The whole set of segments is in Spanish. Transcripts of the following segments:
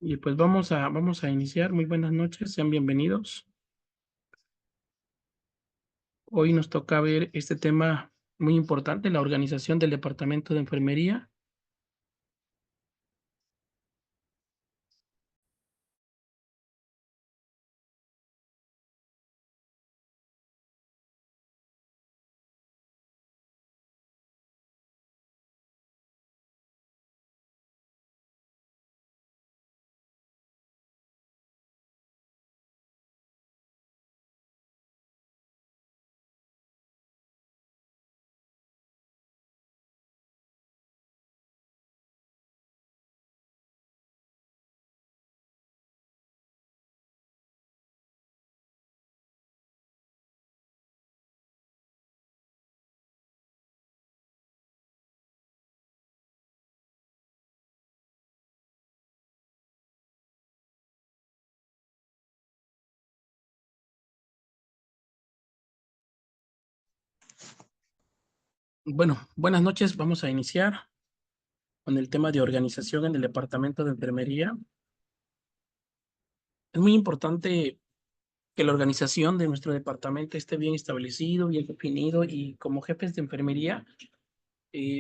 Y pues vamos a iniciar. Muy buenas noches, sean bienvenidos. Hoy nos toca ver este tema muy importante, la organización del Departamento de Enfermería. Bueno, buenas noches. Vamos a iniciar con el tema de organización en el Departamento de Enfermería. Es muy importante que la organización de nuestro departamento esté bien establecido, bien definido, y como jefes de enfermería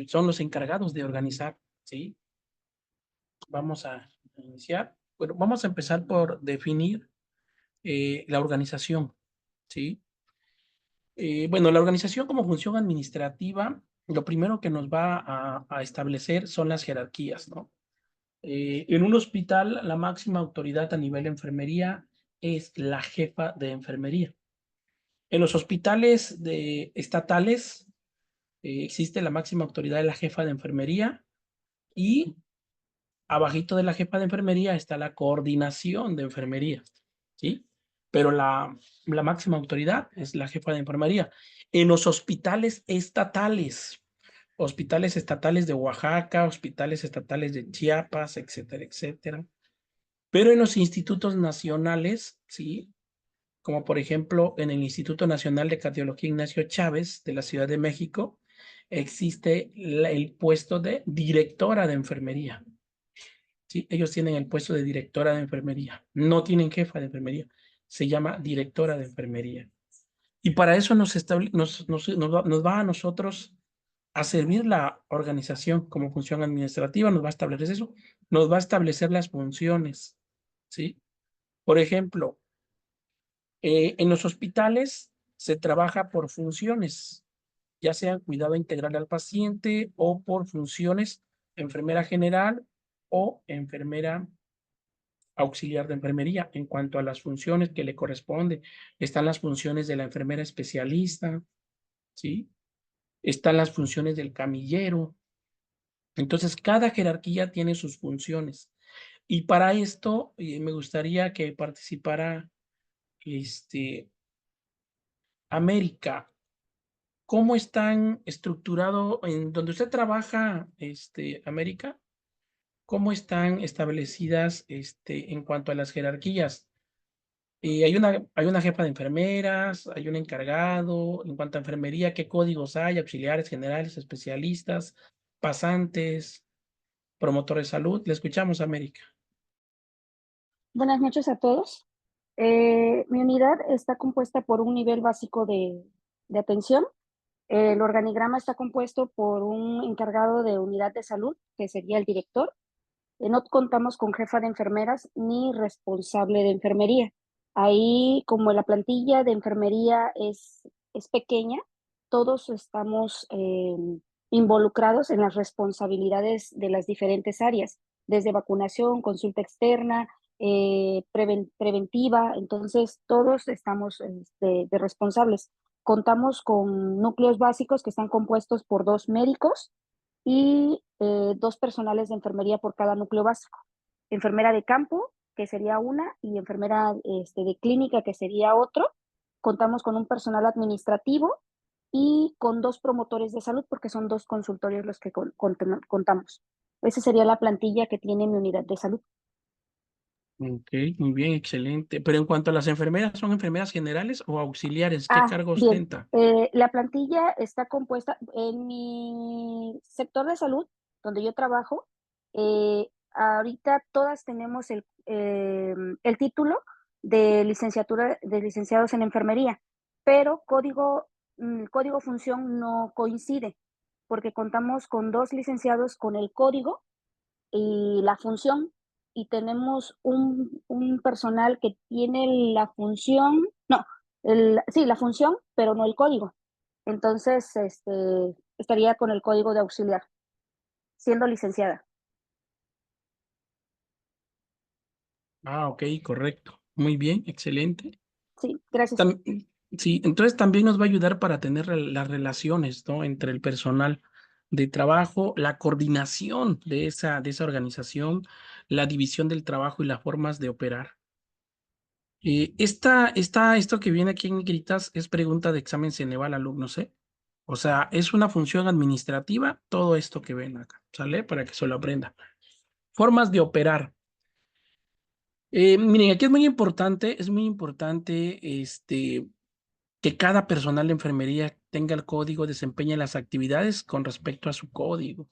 son los encargados de organizar, ¿sí? Vamos a iniciar. Bueno, vamos a empezar por definir la organización, ¿sí? Bueno, la organización como función administrativa, lo primero que nos va a establecer son las jerarquías, ¿no? En un hospital, la máxima autoridad a nivel de enfermería es la jefa de enfermería. En los hospitales estatales existe la máxima autoridad de la jefa de enfermería, y abajito de la jefa de enfermería está la coordinación de enfermería, ¿sí? Pero la máxima autoridad es la jefa de enfermería. En los hospitales estatales de Oaxaca, hospitales estatales de Chiapas, etcétera, etcétera. Pero en los institutos nacionales, ¿sí? Como por ejemplo en el Instituto Nacional de Cardiología Ignacio Chávez de la Ciudad de México, existe el puesto de directora de enfermería. Sí, ellos tienen el puesto de directora de enfermería, no tienen jefa de enfermería, se llama directora de enfermería. Y para eso nos va a nosotros a servir la organización como función administrativa, nos va a establecer eso, nos va a establecer las funciones, ¿sí? Por ejemplo, en los hospitales se trabaja por funciones, ya sea cuidado integral al paciente o por funciones enfermera general o enfermera auxiliar de enfermería. En cuanto a las funciones que le corresponde, están las funciones de la enfermera especialista, ¿sí? Están las funciones del camillero. Entonces, cada jerarquía tiene sus funciones. Y para esto, me gustaría que participara América. ¿Cómo están estructurado en donde usted trabaja, América? ¿Cómo están establecidas, en cuanto a las jerarquías? Y hay una jefa de enfermeras, hay un encargado. En cuanto a enfermería, ¿qué códigos hay? Auxiliares generales, especialistas, pasantes, promotores de salud. Le escuchamos, América. Buenas noches a todos. Mi unidad está compuesta por un nivel básico de atención. El organigrama está compuesto por un encargado de unidad de salud, que sería el director. No contamos con jefa de enfermeras ni responsable de enfermería. Ahí, como la plantilla de enfermería es pequeña, todos estamos involucrados en las responsabilidades de las diferentes áreas, desde vacunación, consulta externa, preventiva. Entonces todos estamos de responsables. Contamos con núcleos básicos que están compuestos por 2 médicos y 2 personales de enfermería por cada núcleo básico. Enfermera de campo, que sería una, y enfermera de clínica, que sería otro. Contamos con un personal administrativo y con 2 promotores de salud, porque son 2 consultorios los que contamos. Esa sería la plantilla que tiene mi unidad de salud. Ok, muy bien, excelente. Pero en cuanto a las enfermeras, ¿son enfermeras generales o auxiliares? ¿Qué cargo Bien. ostenta? La plantilla está compuesta en mi sector de salud, donde yo trabajo. ahorita todas tenemos el título de licenciatura de licenciados en enfermería, pero código función no coincide, porque contamos con 2 licenciados con el código y la función, y tenemos un personal que tiene la función, no, sí, la función, pero no el código. Entonces, estaría con el código de auxiliar, siendo licenciada. Ah, ok, correcto. Muy bien, excelente. Sí, gracias. Tam- sí, entonces también nos va a ayudar para tener las relaciones, ¿no? Entre el personal de trabajo, la coordinación de esa organización, la división del trabajo y las formas de operar. Esto que viene aquí en negritas es pregunta de examen Ceneval alumnos, ¿eh? O sea, es una función administrativa, todo esto que ven acá, ¿sale? Para que se lo aprenda. Formas de operar. Miren, aquí es muy importante, que cada personal de enfermería tenga el código, desempeñe las actividades con respecto a su código.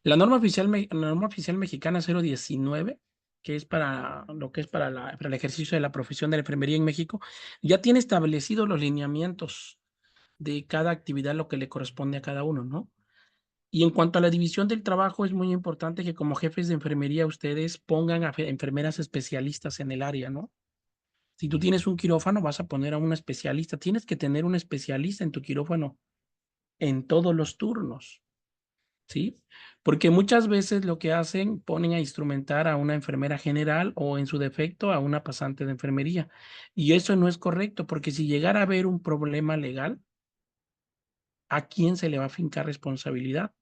La norma oficial mexicana 019, que es para lo que es para el ejercicio de la profesión de la enfermería en México, ya tiene establecidos los lineamientos de cada actividad, lo que le corresponde a cada uno, ¿no? Y en cuanto a la división del trabajo, es muy importante que como jefes de enfermería ustedes pongan a enfermeras especialistas en el área, ¿no? Si tú tienes un quirófano, vas a poner a un especialista. Tienes que tener un especialista en tu quirófano en todos los turnos, ¿sí? Porque muchas veces lo que hacen, ponen a instrumentar a una enfermera general o en su defecto a una pasante de enfermería. Y eso no es correcto, porque si llegara a haber un problema legal, ¿a quién se le va a fincar responsabilidad?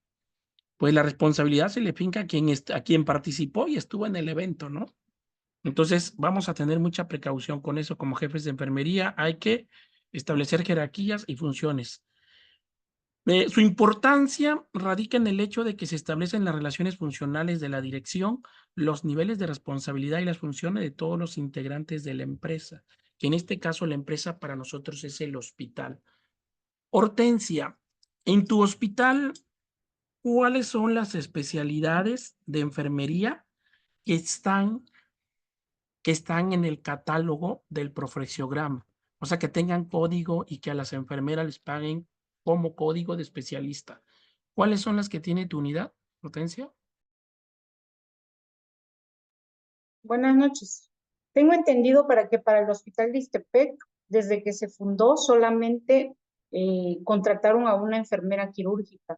Pues la responsabilidad se le finca a quien participó y estuvo en el evento, ¿no? Entonces, vamos a tener mucha precaución con eso como jefes de enfermería. Hay que establecer jerarquías y funciones. Su importancia radica en el hecho de que se establecen las relaciones funcionales de la dirección, los niveles de responsabilidad y las funciones de todos los integrantes de la empresa, que en este caso la empresa para nosotros es el hospital. Hortensia, en tu hospital, ¿cuáles son las especialidades de enfermería que están en el catálogo del profesiograma? O sea, que tengan código y que a las enfermeras les paguen como código de especialista. ¿Cuáles son las que tiene tu unidad, Hortensia? Buenas noches. Tengo entendido para el Hospital de Ixtepec, desde que se fundó, solamente contrataron a una enfermera quirúrgica.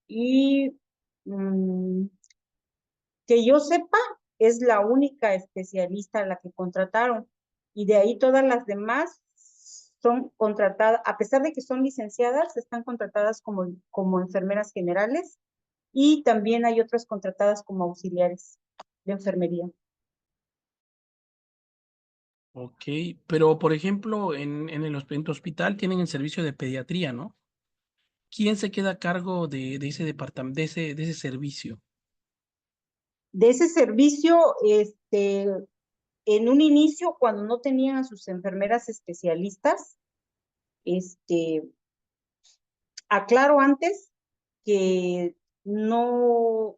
Y mm, que yo sepa, es la única especialista a la que contrataron. Y de ahí todas las demás son contratadas, a pesar de que son licenciadas, están contratadas como enfermeras generales y también hay otras contratadas como auxiliares de enfermería. Ok, pero por ejemplo, en tu hospital tienen el servicio de pediatría, ¿no? ¿Quién se queda a cargo de ese departamento, de ese servicio? De ese servicio, en un inicio, cuando no tenían a sus enfermeras especialistas, este, aclaro antes que no,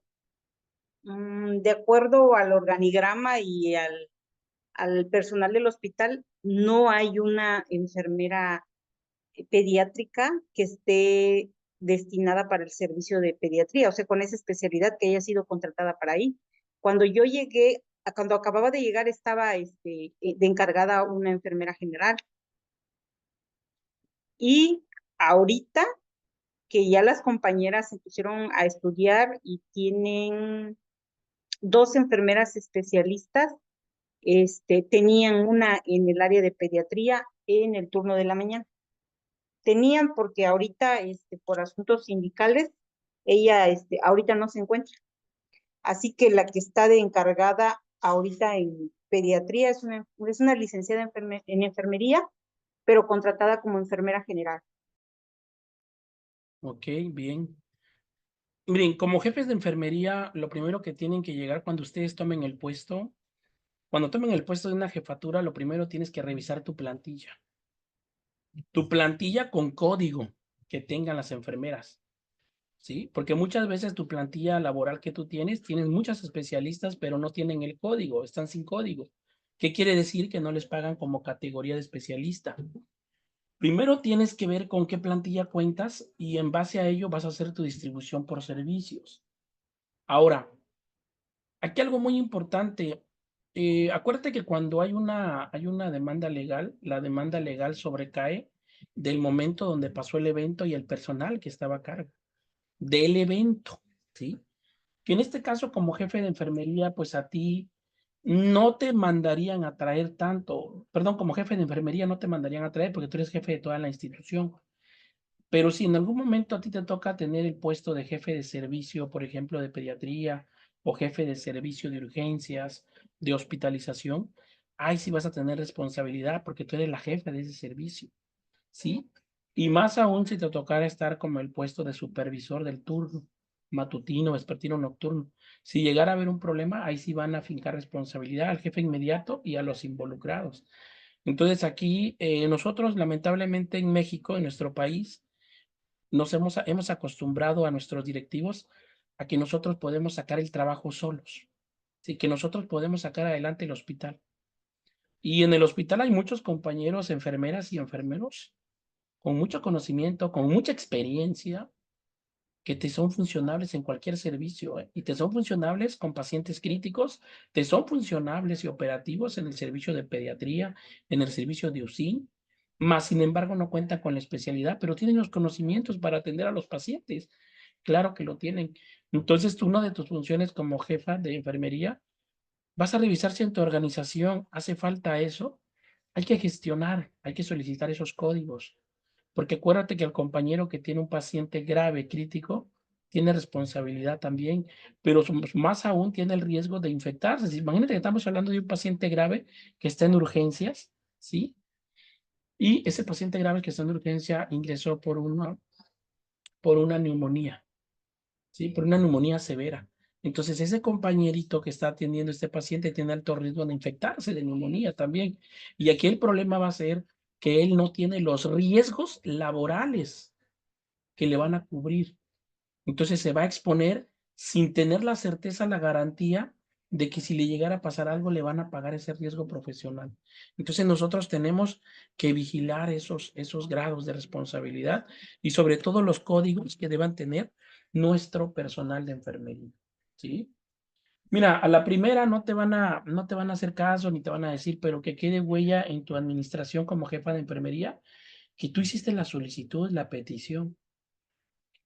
de acuerdo al organigrama y al personal del hospital, no hay una enfermera pediátrica que esté destinada para el servicio de pediatría, o sea, con esa especialidad que haya sido contratada para ahí. Cuando yo llegué, cuando acababa de llegar, estaba de encargada una enfermera general. Y ahorita que ya las compañeras se pusieron a estudiar y tienen 2 enfermeras especialistas, tenían una en el área de pediatría en el turno de la mañana. Tenían porque ahorita, por asuntos sindicales, ella, ahorita no se encuentra. Así que la que está de encargada ahorita en pediatría es una licenciada en enfermería, pero contratada como enfermera general. Ok, bien. Miren, como jefes de enfermería, lo primero que tienen que llegar cuando ustedes tomen el puesto, cuando tomen el puesto de una jefatura, lo primero tienes que revisar tu plantilla. Tu plantilla con código que tengan las enfermeras. ¿sí? Porque muchas veces tu plantilla laboral que tú tienes muchas especialistas, pero no tienen el código, están sin código. ¿Qué quiere decir? Que no les pagan como categoría de especialista. Primero tienes que ver con qué plantilla cuentas y en base a ello vas a hacer tu distribución por servicios. Ahora, aquí algo muy importante. Acuérdate que cuando hay una demanda legal, la demanda legal sobrecae del momento donde pasó el evento y el personal que estaba a cargo del evento, ¿sí? Que en este caso, como jefe de enfermería, pues a ti no te mandarían a traer tanto, perdón, como jefe de enfermería no te mandarían a traer porque tú eres jefe de toda la institución. Pero si en algún momento a ti te toca tener el puesto de jefe de servicio, por ejemplo, de pediatría o jefe de servicio de urgencias, de hospitalización, ahí sí vas a tener responsabilidad porque tú eres la jefa de ese servicio, ¿sí? Y más aún si te tocara estar como el puesto de supervisor del turno, matutino, vespertino, nocturno. Si llegara a haber un problema, ahí sí van a fincar responsabilidad al jefe inmediato y a los involucrados. Entonces aquí nosotros lamentablemente en México, en nuestro país, hemos acostumbrado a nuestros directivos a que nosotros podemos sacar el trabajo solos, sí, que nosotros podemos sacar adelante el hospital. Y en el hospital hay muchos compañeros, enfermeras y enfermeros con mucho conocimiento, con mucha experiencia, que te son funcionables en cualquier servicio, ¿eh? Y te son funcionables con pacientes críticos, te son funcionables y operativos en el servicio de pediatría, en el servicio de UCI, más sin embargo no cuentan con la especialidad, pero tienen los conocimientos para atender a los pacientes. Claro que lo tienen. Entonces, tú, una de tus funciones como jefa de enfermería, vas a revisar si en tu organización hace falta eso. Hay que gestionar, hay que solicitar esos códigos. Porque acuérdate que el compañero que tiene un paciente grave, crítico, tiene responsabilidad también, pero más aún tiene el riesgo de infectarse. Imagínate que estamos hablando de un paciente grave que está en urgencias, ¿sí? Y ese paciente grave que está en urgencia ingresó por una neumonía, ¿sí? Por una neumonía severa. Entonces, ese compañerito que está atendiendo a este paciente tiene alto riesgo de infectarse de neumonía también. Y aquí el problema va a ser que él no tiene los riesgos laborales que le van a cubrir. Entonces se va a exponer sin tener la certeza, la garantía de que si le llegara a pasar algo le van a pagar ese riesgo profesional. Entonces nosotros tenemos que vigilar esos grados de responsabilidad y sobre todo los códigos que deban tener nuestro personal de enfermería, ¿sí? Mira, a la primera no te van a hacer caso ni te van a decir, pero que quede huella en tu administración como jefa de enfermería, que tú hiciste la solicitud, la petición.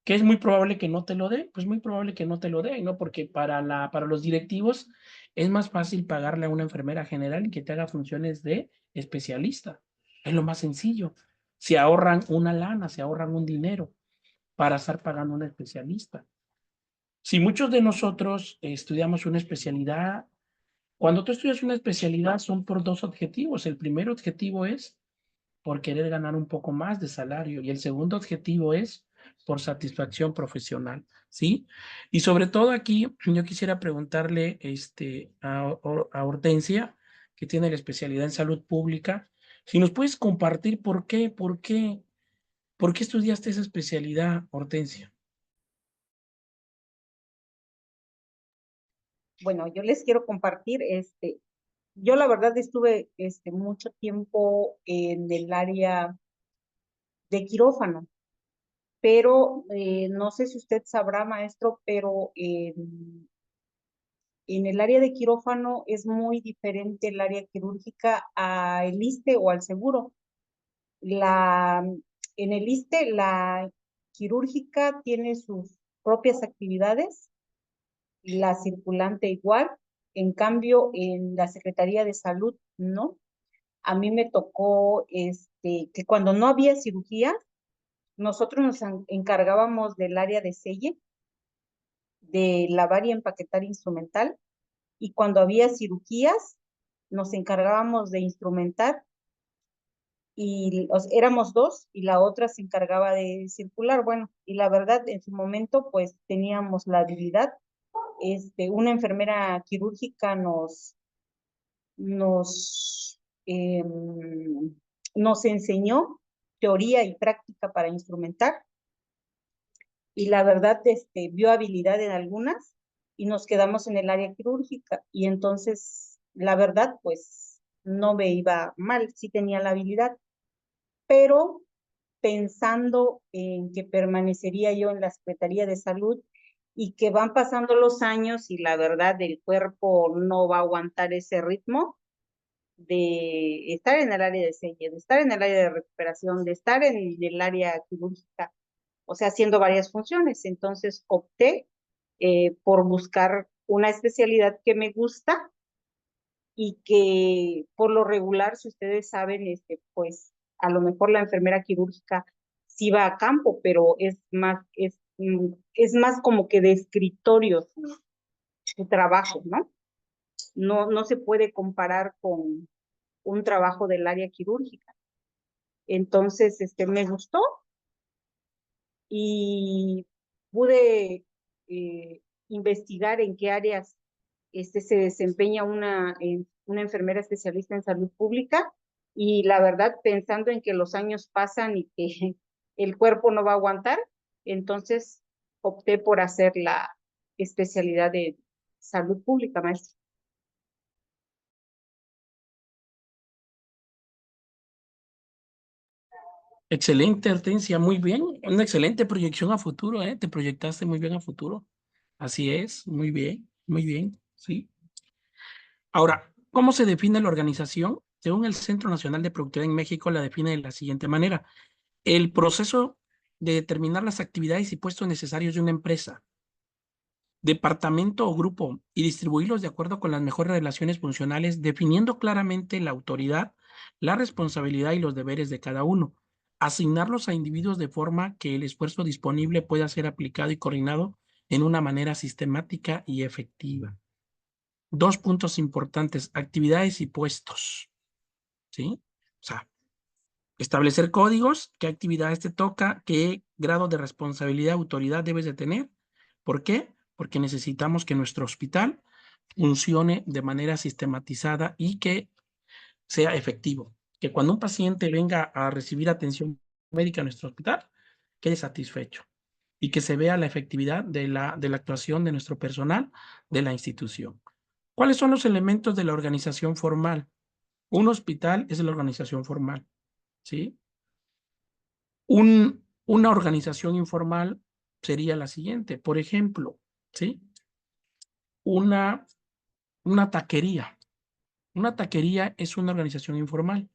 ¿Que es muy probable que no te lo dé? Pues muy probable que no te lo dé, ¿no? Porque para los directivos es más fácil pagarle a una enfermera general y que te haga funciones de especialista. Es lo más sencillo. Se ahorran una lana, se ahorran un dinero para estar pagando a un especialista. Si muchos de nosotros estudiamos una especialidad, cuando tú estudias una especialidad son por dos objetivos. El primer objetivo es por querer ganar un poco más de salario y el segundo objetivo es por satisfacción profesional, ¿sí? Y sobre todo aquí yo quisiera preguntarle a Hortensia, que tiene la especialidad en salud pública, si nos puedes compartir por qué estudiaste esa especialidad, Hortensia. Bueno, yo les quiero compartir, yo la verdad estuve mucho tiempo en el área de quirófano, pero no sé si usted sabrá, maestro, pero en el área de quirófano es muy diferente el área quirúrgica al ISSSTE o al seguro. En el ISSSTE, la quirúrgica tiene sus propias actividades, la circulante igual, en cambio, en la Secretaría de Salud, no. A mí me tocó que cuando no había cirugía, nosotros nos encargábamos del área de selle, de lavar y empaquetar instrumental, y cuando había cirugías, nos encargábamos de instrumentar y éramos dos y la otra se encargaba de circular. Bueno, y la verdad, en su momento, pues teníamos la habilidad. Una enfermera quirúrgica nos, eh, nos enseñó teoría y práctica para instrumentar y la verdad, vio habilidad en algunas y nos quedamos en el área quirúrgica. Y entonces, la verdad, pues no me iba mal, sí tenía la habilidad, pero pensando en que permanecería yo en la Secretaría de Salud y que van pasando los años y la verdad el cuerpo no va a aguantar ese ritmo de estar en el área de selle, de estar en el área de recuperación, de estar en el área quirúrgica, o sea, haciendo varias funciones. Entonces opté por buscar una especialidad que me gusta y que por lo regular, si ustedes saben, pues a lo mejor la enfermera quirúrgica sí va a campo, pero es más como que de escritorio su trabajo, ¿no? No se puede comparar con un trabajo del área quirúrgica. Entonces, me gustó y pude investigar en qué áreas se desempeña una enfermera especialista en salud pública, y la verdad, pensando en que los años pasan y que el cuerpo no va a aguantar, entonces opté por hacer la especialidad de salud pública, maestra. Excelente, Hortensia, muy bien. Una excelente proyección a futuro, ¿eh? Te proyectaste muy bien a futuro. Así es, muy bien, sí. Ahora, ¿cómo se define la organización? Según el Centro Nacional de Productividad en México, la define de la siguiente manera: el proceso de determinar las actividades y puestos necesarios de una empresa, departamento o grupo y distribuirlos de acuerdo con las mejores relaciones funcionales, definiendo claramente la autoridad, la responsabilidad y los deberes de cada uno. Asignarlos a individuos de forma que el esfuerzo disponible pueda ser aplicado y coordinado en una manera sistemática y efectiva. Dos puntos importantes: actividades y puestos, ¿sí? O sea, establecer códigos, qué actividades te toca, qué grado de responsabilidad, autoridad debes de tener. ¿Por qué? Porque necesitamos que nuestro hospital funcione de manera sistematizada y que sea efectivo. Que cuando un paciente venga a recibir atención médica en nuestro hospital, quede satisfecho y que se vea la efectividad de la actuación de nuestro personal de la institución. ¿Cuáles son los elementos de la organización formal? Un hospital es la organización formal, ¿sí? Una organización informal sería la siguiente, por ejemplo, ¿sí? Una, una taquería. Una taquería es una organización informal,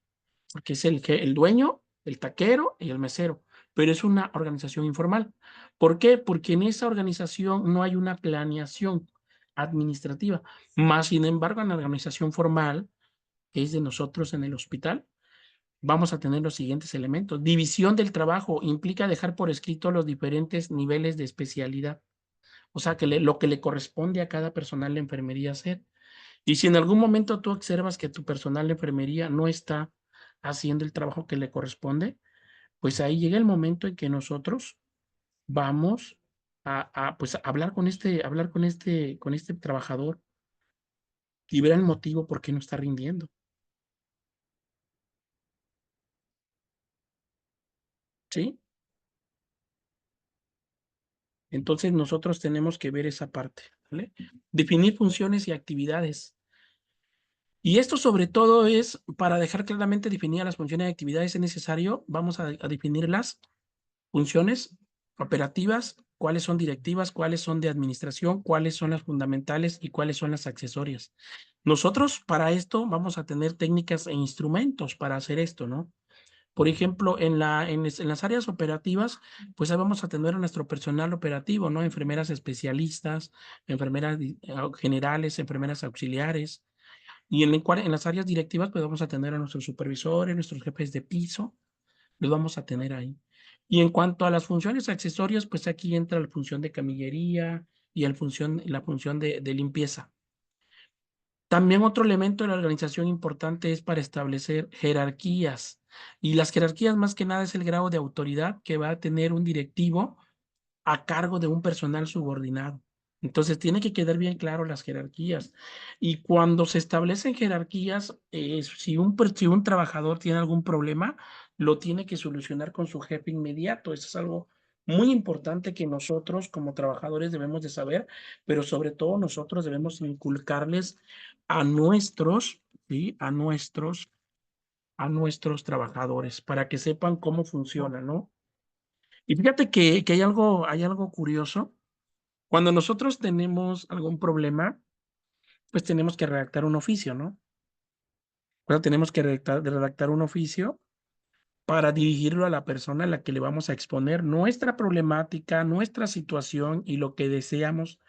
porque es el dueño, el taquero y el mesero, pero es una organización informal. ¿Por qué? Porque en esa organización no hay una planeación administrativa. Más sin embargo, en la organización formal, que es de nosotros en el hospital, vamos a tener los siguientes elementos. División del trabajo implica dejar por escrito los diferentes niveles de especialidad, o sea, lo que le corresponde a cada personal de enfermería hacer. Y si en algún momento tú observas que tu personal de enfermería no está haciendo el trabajo que le corresponde, pues ahí llega el momento en que nosotros vamos pues, a con este trabajador y ver el motivo por qué no está rindiendo. ¿Sí? Entonces nosotros tenemos que ver esa parte, ¿vale? Definir funciones y actividades. Y esto sobre todo es para dejar claramente definidas las funciones y actividades. Es necesario, vamos a definir las funciones operativas, cuáles son directivas, cuáles son de administración, cuáles son las fundamentales y cuáles son las accesorias. Nosotros para esto vamos a tener técnicas e instrumentos para hacer esto, ¿no? Por ejemplo, en las áreas operativas, pues ahí vamos a tener a nuestro personal operativo, ¿no? Enfermeras especialistas, enfermeras generales, enfermeras auxiliares. Y en las áreas directivas, pues vamos a tener a nuestros supervisores, nuestros jefes de piso, los vamos a tener ahí. Y en cuanto a las funciones accesorias, pues aquí entra la función de camillería y la función de limpieza. También otro elemento de la organización importante es para establecer jerarquías. Y las jerarquías más que nada es el grado de autoridad que va a tener un directivo a cargo de un personal subordinado. Entonces tiene que quedar bien claro las jerarquías. Y cuando se establecen jerarquías, si un trabajador tiene algún problema, lo tiene que solucionar con su jefe inmediato. Eso es algo muy importante que nosotros como trabajadores debemos de saber, pero sobre todo nosotros debemos inculcarles a nuestros, ¿sí? A nuestros trabajadores para que sepan cómo funciona, ¿no? Y fíjate que hay algo curioso. Cuando nosotros tenemos algún problema, pues tenemos que redactar un oficio, ¿no? Bueno, tenemos que redactar un oficio para dirigirlo a la persona a la que le vamos a exponer nuestra problemática, nuestra situación y lo que deseamos,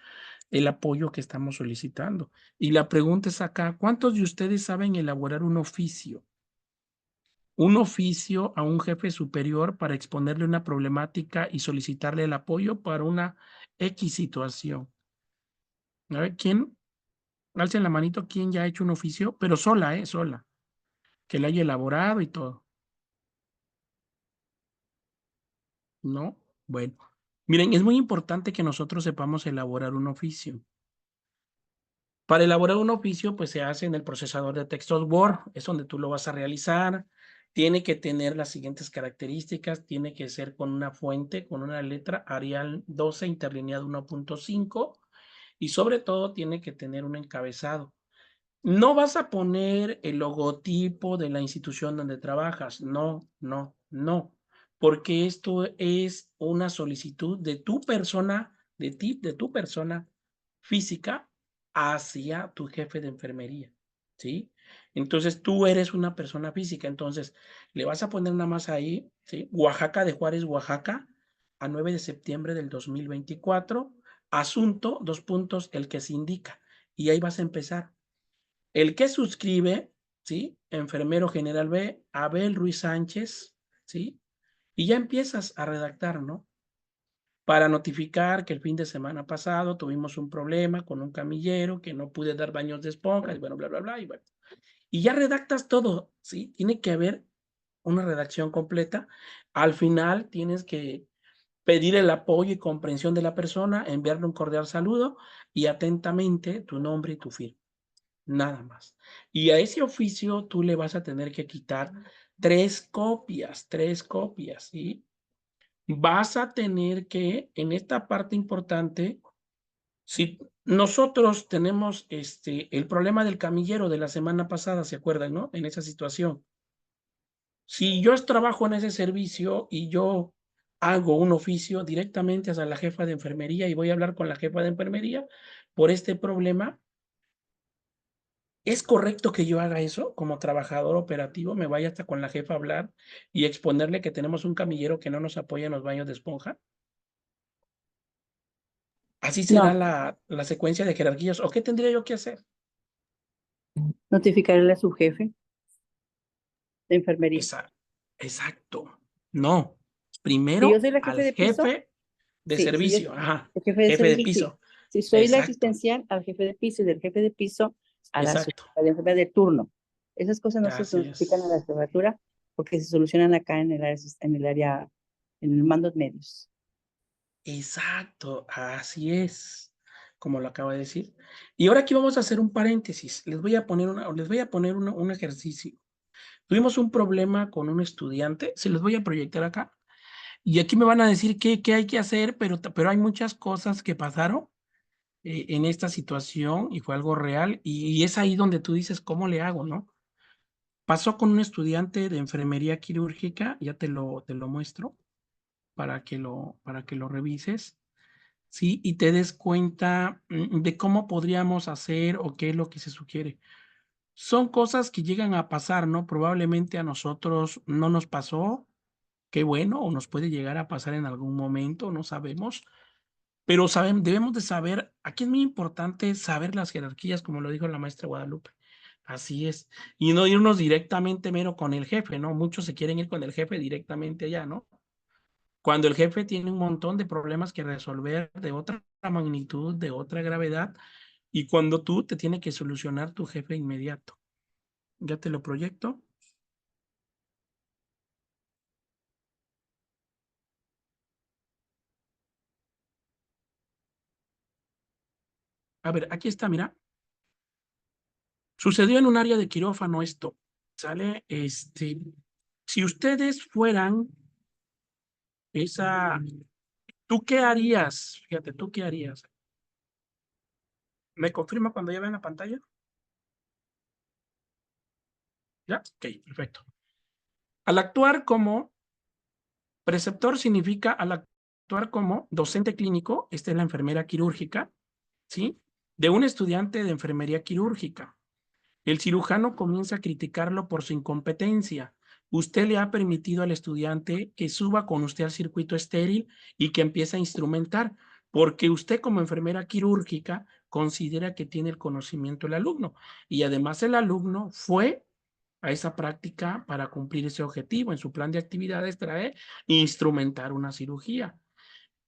el apoyo que estamos solicitando. Y la pregunta es acá, ¿cuántos de ustedes saben elaborar un oficio? Un oficio a un jefe superior para exponerle una problemática y solicitarle el apoyo para una X situación. A ver, ¿quién? Alcen la manito, ¿quién ya ha hecho un oficio? Pero sola, sola, que la haya elaborado y todo. ¿No? Bueno, miren, es muy importante que nosotros sepamos elaborar un oficio. Para elaborar un oficio, pues se hace en el procesador de textos Word, es donde tú lo vas a realizar. Tiene que tener las siguientes características, tiene que ser con una fuente, con una letra Arial 12 interlineado 1.5 y sobre todo tiene que tener un encabezado. No vas a poner el logotipo de la institución donde trabajas, no, no, no, porque esto es una solicitud de tu persona, de ti, de tu persona física hacia tu jefe de enfermería, ¿sí? Entonces tú eres una persona física, entonces le vas a poner nada más ahí, ¿sí? Oaxaca de Juárez, Oaxaca, a 9 de septiembre del 2024, asunto, dos puntos, el que se indica, y ahí vas a empezar. El que suscribe, ¿sí? Enfermero General B, Abel Ruiz Sánchez, ¿sí? Y ya empiezas a redactar, ¿no? Para notificar que el fin de semana pasado tuvimos un problema con un camillero, que no pude dar baños de esponja, y bueno, bla, bla, bla, y bueno. Y ya redactas todo, ¿sí? Tiene que haber una redacción completa. Al final tienes que pedir el apoyo y comprensión de la persona, enviarle un cordial saludo y atentamente tu nombre y tu firma. Nada más. Y a ese oficio tú le vas a tener que quitar tres copias, ¿sí? Vas a tener que, en esta parte importante, si nosotros tenemos el problema del camillero de la semana pasada, ¿se acuerdan, no? En esa situación. Si yo trabajo en ese servicio y yo hago un oficio directamente hacia la jefa de enfermería y voy a hablar con la jefa de enfermería por este problema, ¿es correcto que yo haga eso como trabajador operativo? Me vaya hasta con la jefa a hablar y exponerle que tenemos un camillero que no nos apoya en los baños de esponja. Así será No, la secuencia de jerarquías. ¿O qué tendría yo que hacer? notificarle a su jefe de enfermería. Exacto. No. Si yo Primero soy la jefe al de piso, jefe de sí, si yo servicio. Ajá. el jefe de Jefe de servicio, sí. piso. Si soy la Exacto. asistencial, al jefe de piso y del jefe de piso a la Exacto. jefa de enfermería de turno. Esas cosas no se Así notifican a la es. jefatura porque se solucionan acá en el mandos medios. Exacto. Así es. Como lo acabo de decir. Y ahora aquí vamos a hacer un paréntesis. Les voy a poner un ejercicio. Tuvimos un problema con un estudiante, se los voy a proyectar acá, y aquí me van a decir qué hay que hacer, pero hay muchas cosas que pasaron en esta situación y fue algo real, y es ahí donde tú dices, ¿cómo le hago, no? Pasó con un estudiante de enfermería quirúrgica, ya te lo muestro para que lo revises, ¿sí? Y te des cuenta de cómo podríamos hacer o qué es lo que se sugiere. Son cosas que llegan a pasar, ¿no? Probablemente a nosotros no nos pasó, qué bueno, o nos puede llegar a pasar en algún momento, no sabemos, pero debemos de saber, aquí es muy importante saber las jerarquías, como lo dijo la maestra Guadalupe. Así es. Y no irnos directamente mero con el jefe, ¿no? Muchos se quieren ir con el jefe directamente allá, ¿no? Cuando el jefe tiene un montón de problemas que resolver de otra magnitud, de otra gravedad, y cuando tú te tiene que solucionar tu jefe inmediato. Ya te lo proyecto. A ver, aquí está, mira. Sucedió en un área de quirófano esto, ¿sale? Si ustedes fueran esa ¿Tú qué harías? Fíjate, ¿tú qué harías? ¿Me confirma cuando ya vean la pantalla? ¿Ya? Ok, perfecto. Al actuar como preceptor significa al actuar como docente clínico, esta es la enfermera quirúrgica, ¿sí? De un estudiante de enfermería quirúrgica. El cirujano comienza a criticarlo por su incompetencia. Usted le ha permitido al estudiante que suba con usted al circuito estéril y que empiece a instrumentar, porque usted como enfermera quirúrgica considera que tiene el conocimiento del alumno. Y además el alumno fue a esa práctica para cumplir ese objetivo. En su plan de actividades trae instrumentar una cirugía.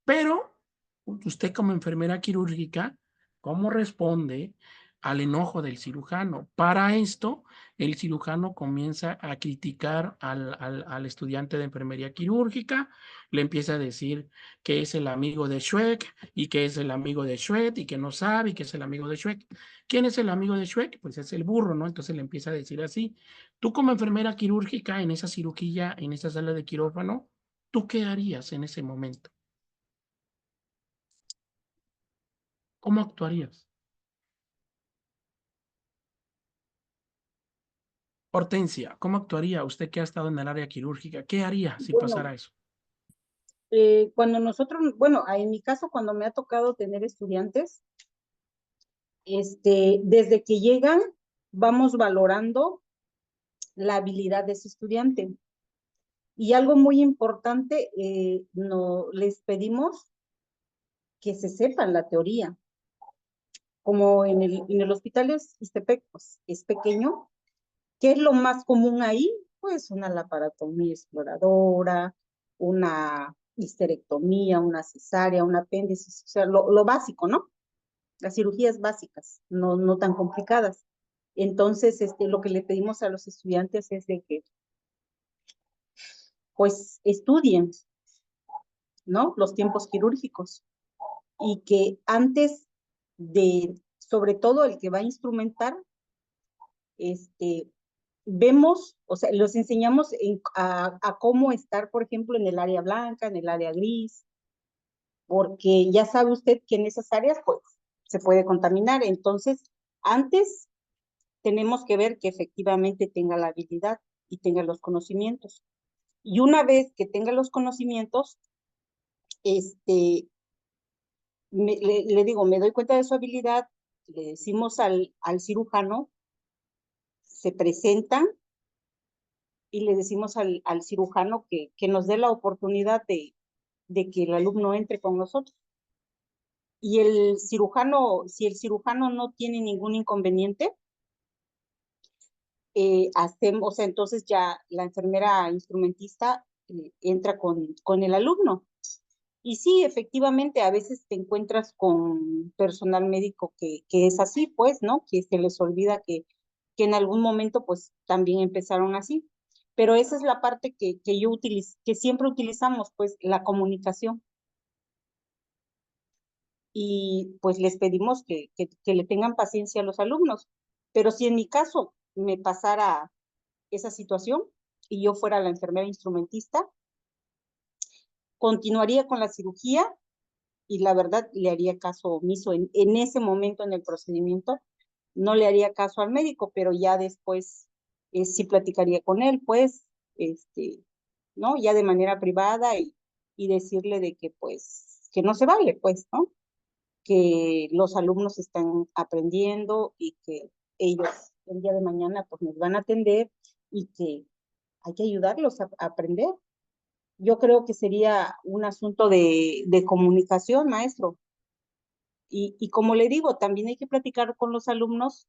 Pero usted como enfermera quirúrgica, ¿cómo responde al enojo del cirujano? Para esto, el cirujano comienza a criticar al estudiante de enfermería quirúrgica, le empieza a decir que es el amigo de Shrek y que es el amigo de Shrek y que no sabe y que es el amigo de Shrek. ¿Quién es el amigo de Shrek? Pues es el burro, ¿no? Entonces le empieza a decir así. Tú como enfermera quirúrgica en esa cirugía, en esa sala de quirófano, ¿tú qué harías en ese momento? ¿Cómo actuarías? Hortensia, ¿cómo actuaría usted que ha estado en el área quirúrgica? ¿Qué haría si Bueno, pasara eso? cuando nosotros, bueno, en mi caso, cuando me ha tocado tener estudiantes, desde que llegan, vamos valorando la habilidad de ese estudiante. Y algo muy importante, no les pedimos que se sepan la teoría. Como en el hospital Ixtepec, pues, es pequeño. ¿Qué es lo más común ahí? Pues una laparotomía exploradora, una histerectomía, una cesárea, un apéndice, o sea, lo básico, ¿no? Las cirugías básicas, no tan complicadas. Entonces, lo que le pedimos a los estudiantes es de que, pues, estudien, ¿no? Los tiempos quirúrgicos y que antes de, sobre todo el que va a instrumentar, vemos, o sea, los enseñamos a cómo estar, por ejemplo, en el área blanca, en el área gris, porque ya sabe usted que en esas áreas, pues, se puede contaminar. Entonces, antes tenemos que ver que efectivamente tenga la habilidad y tenga los conocimientos. Y una vez que tenga los conocimientos, le digo, me doy cuenta de su habilidad, le decimos al cirujano, se presentan y le decimos al cirujano que nos dé la oportunidad de que el alumno entre con nosotros. Y el cirujano, si el cirujano no tiene ningún inconveniente, hacemos, o sea, entonces ya la enfermera instrumentista entra con el alumno. Y sí, efectivamente, a veces te encuentras con personal médico que es así, pues, ¿no? Que se les olvida que en algún momento, pues, también empezaron así. Pero esa es la parte que siempre utilizamos, pues, la comunicación. Y pues les pedimos que le tengan paciencia a los alumnos. Pero si en mi caso me pasara esa situación y yo fuera la enfermera instrumentista, continuaría con la cirugía y la verdad le haría caso omiso en ese momento en el procedimiento, no le haría caso al médico, pero ya después sí platicaría con él, pues, ¿no? Ya de manera privada y decirle de que, pues, que no se vale, pues, ¿no? Que los alumnos están aprendiendo y que ellos el día de mañana, pues, nos van a atender y que hay que ayudarlos a aprender. Yo creo que sería un asunto de comunicación, maestro. Y como le digo, también hay que platicar con los alumnos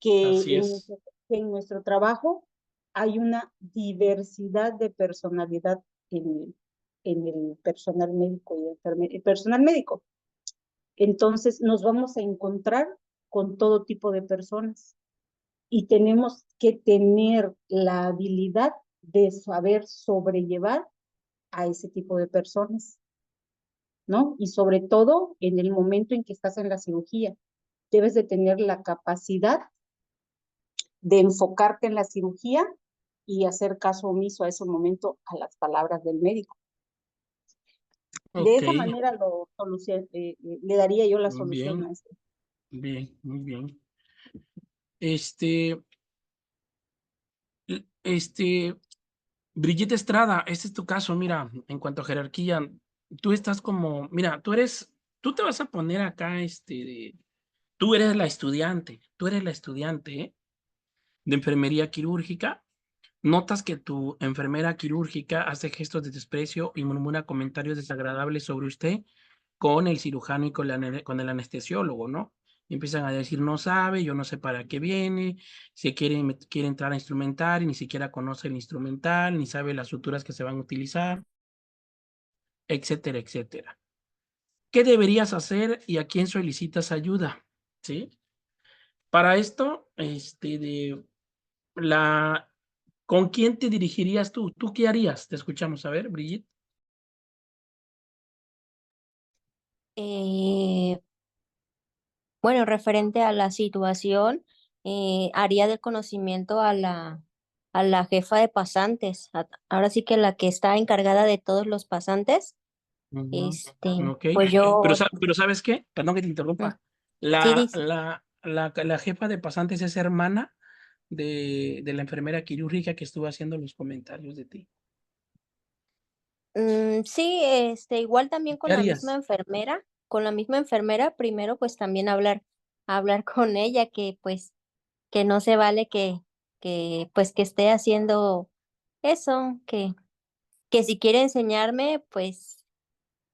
que Así es. que en nuestro trabajo hay una diversidad de personalidad en el personal médico y el personal médico. Entonces nos vamos a encontrar con todo tipo de personas y tenemos que tener la habilidad de saber sobrellevar a ese tipo de personas, ¿no? Y sobre todo en el momento en que estás en la cirugía, debes de tener la capacidad de enfocarte en la cirugía y hacer caso omiso a ese momento a las palabras del médico. De Ok, esa manera le daría yo la solución bien, a esto. bien, muy bien. Este, este, Brigitte Estrada, este es tu caso, mira, en cuanto a jerarquía, tú estás como, mira, tú te vas a poner acá, tú eres la estudiante, ¿eh? De enfermería quirúrgica. Notas que tu enfermera quirúrgica hace gestos de desprecio y murmura comentarios desagradables sobre usted con el cirujano y con el anestesiólogo, ¿no? Y empiezan a decir, no sabe, yo no sé para qué viene, si quiere entrar a instrumental y ni siquiera conoce el instrumental, ni sabe las suturas que se van a utilizar, etcétera, etcétera. ¿Qué deberías hacer y a quién solicitas ayuda? ¿Sí? Para esto, la, ¿con quién te dirigirías tú? ¿Tú qué harías? Te escuchamos. A ver, Brigitte. Eh, bueno, referente a la situación, haría del conocimiento a la jefa de pasantes, ahora sí que la que está encargada de todos los pasantes, Ujú. Ok, pues yo, pero ¿sabes qué? Perdón que te mm, interrumpa. sí, La jefa de pasantes es hermana de la enfermera quirúrgica que estuvo haciendo los comentarios de ti. sí, igual también ¿Qué harías? con la misma enfermera, primero pues también hablar con ella, que pues que no se vale que pues que esté haciendo eso, que si quiere enseñarme, pues,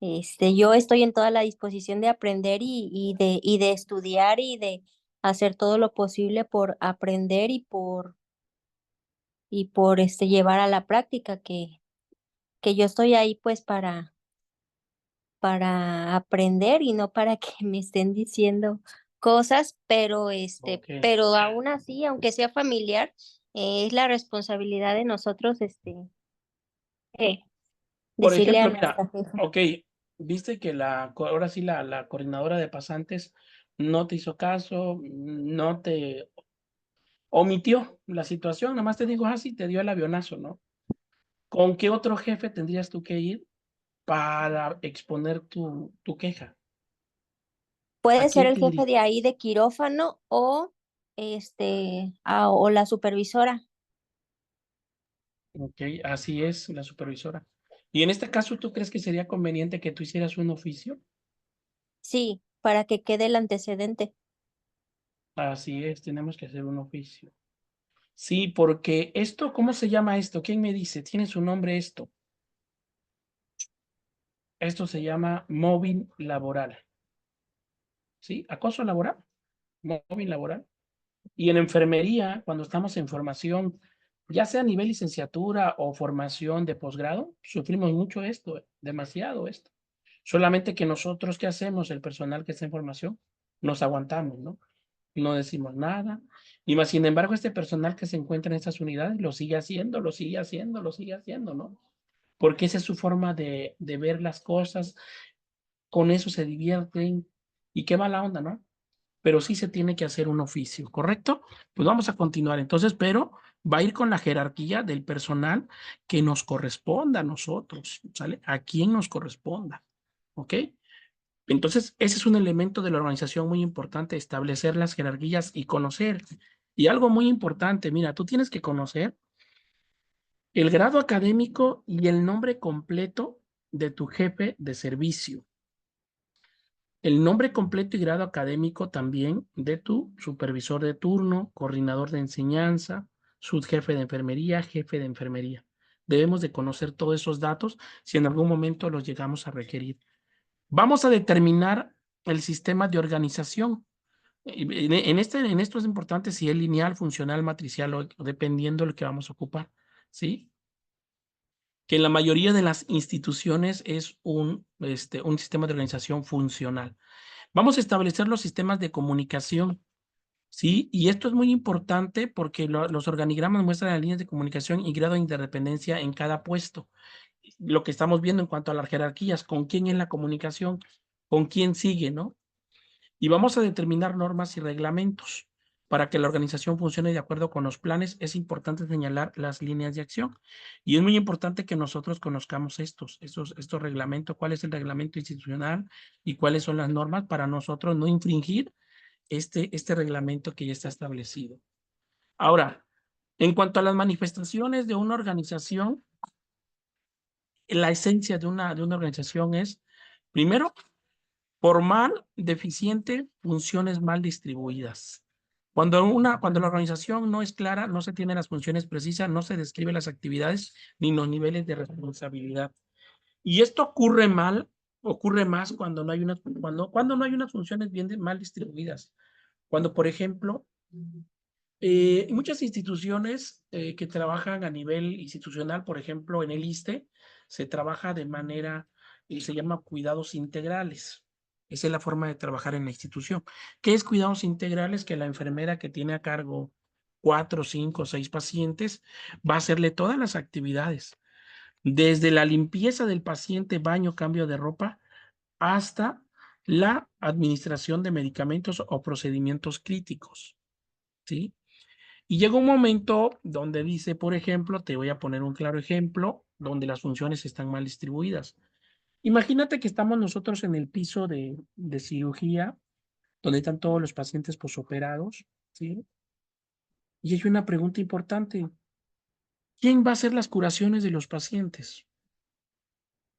yo estoy en toda la disposición de aprender y de estudiar y de hacer todo lo posible por aprender y por, llevar a la práctica, que yo estoy ahí, pues, para aprender y no para que me estén diciendo cosas, pero, Ok. pero aún así, aunque sea familiar, es la responsabilidad de nosotros, eh, Por decirle a ejemplo, mira, nuestra jefa. ok, viste que ahora sí la coordinadora de pasantes no te hizo caso, no te omitió la situación, nada más te dijo así, te dio el avionazo, ¿no? ¿Con qué otro jefe tendrías tú que ir para exponer tu queja? ¿A Puede ser quién el te jefe de diriges? ahí de quirófano o, o la supervisora. Ok, así es, la supervisora. Y en este caso, ¿tú crees que sería conveniente que tú hicieras un oficio? Sí, para que quede el antecedente. Así es, tenemos que hacer un oficio. Sí, porque esto, ¿cómo se llama esto? ¿Quién me dice? ¿Tiene su nombre esto? Esto se llama móvil laboral. ¿Sí? Acoso laboral, móvil laboral. Y en enfermería, cuando estamos en formación, ya sea a nivel licenciatura o formación de posgrado, sufrimos mucho esto, demasiado esto. Solamente que nosotros, ¿qué hacemos? El personal que está en formación, nos aguantamos, ¿no? No decimos nada. Y más, sin embargo, este personal que se encuentra en estas unidades lo sigue haciendo, lo sigue haciendo, lo sigue haciendo, ¿no? Porque esa es su forma de ver las cosas, con eso se divierten y qué mala onda, ¿no? Pero sí se tiene que hacer un oficio, ¿correcto? Pues vamos a continuar entonces, pero va a ir con la jerarquía del personal que nos corresponda a nosotros, ¿sale? A quien nos corresponda, ¿ok? Entonces, ese es un elemento de la organización muy importante, establecer las jerarquías y conocer. Y algo muy importante, mira, tú tienes que conocer el grado académico y el nombre completo de tu jefe de servicio. El nombre completo y grado académico también de tu supervisor de turno, coordinador de enseñanza, subjefe de enfermería, jefe de enfermería. Debemos de conocer todos esos datos si en algún momento los llegamos a requerir. Vamos a determinar el sistema de organización. En esto es importante si es lineal, funcional, matricial o dependiendo de lo que vamos a ocupar, ¿sí? Que en la mayoría de las instituciones es un sistema de organización funcional. Vamos a establecer los sistemas de comunicación, ¿sí? Y esto es muy importante porque los organigramas muestran las líneas de comunicación y grado de interdependencia en cada puesto. Lo que estamos viendo en cuanto a las jerarquías, con quién es la comunicación, con quién sigue, ¿no? Y vamos a determinar normas y reglamentos. Para que la organización funcione de acuerdo con los planes, es importante señalar las líneas de acción. Y es muy importante que nosotros conozcamos estos reglamentos, cuál es el reglamento institucional y cuáles son las normas para nosotros no infringir este reglamento que ya está establecido. Ahora, en cuanto a las manifestaciones de una organización, la esencia de una organización es, primero, formal, deficiente, funciones mal distribuidas. Cuando la organización no es clara, no se tienen las funciones precisas, no se describen las actividades ni los niveles de responsabilidad. Y esto ocurre más cuando no hay unas funciones mal distribuidas. Cuando, por ejemplo, muchas instituciones que trabajan a nivel institucional, por ejemplo, en el ISSSTE, se trabaja de manera, se llama cuidados integrales. Esa es la forma de trabajar en la institución. ¿Qué es cuidados integrales? Que la enfermera que tiene a cargo 4, 5, 6 pacientes va a hacerle todas las actividades, desde la limpieza del paciente, baño, cambio de ropa, hasta la administración de medicamentos o procedimientos críticos, ¿sí? Y llega un momento donde dice, por ejemplo, te voy a poner un claro ejemplo, donde las funciones están mal distribuidas. Imagínate que estamos nosotros en el piso de cirugía, donde están todos los pacientes posoperados, ¿sí? Y hay una pregunta importante. ¿Quién va a hacer las curaciones de los pacientes?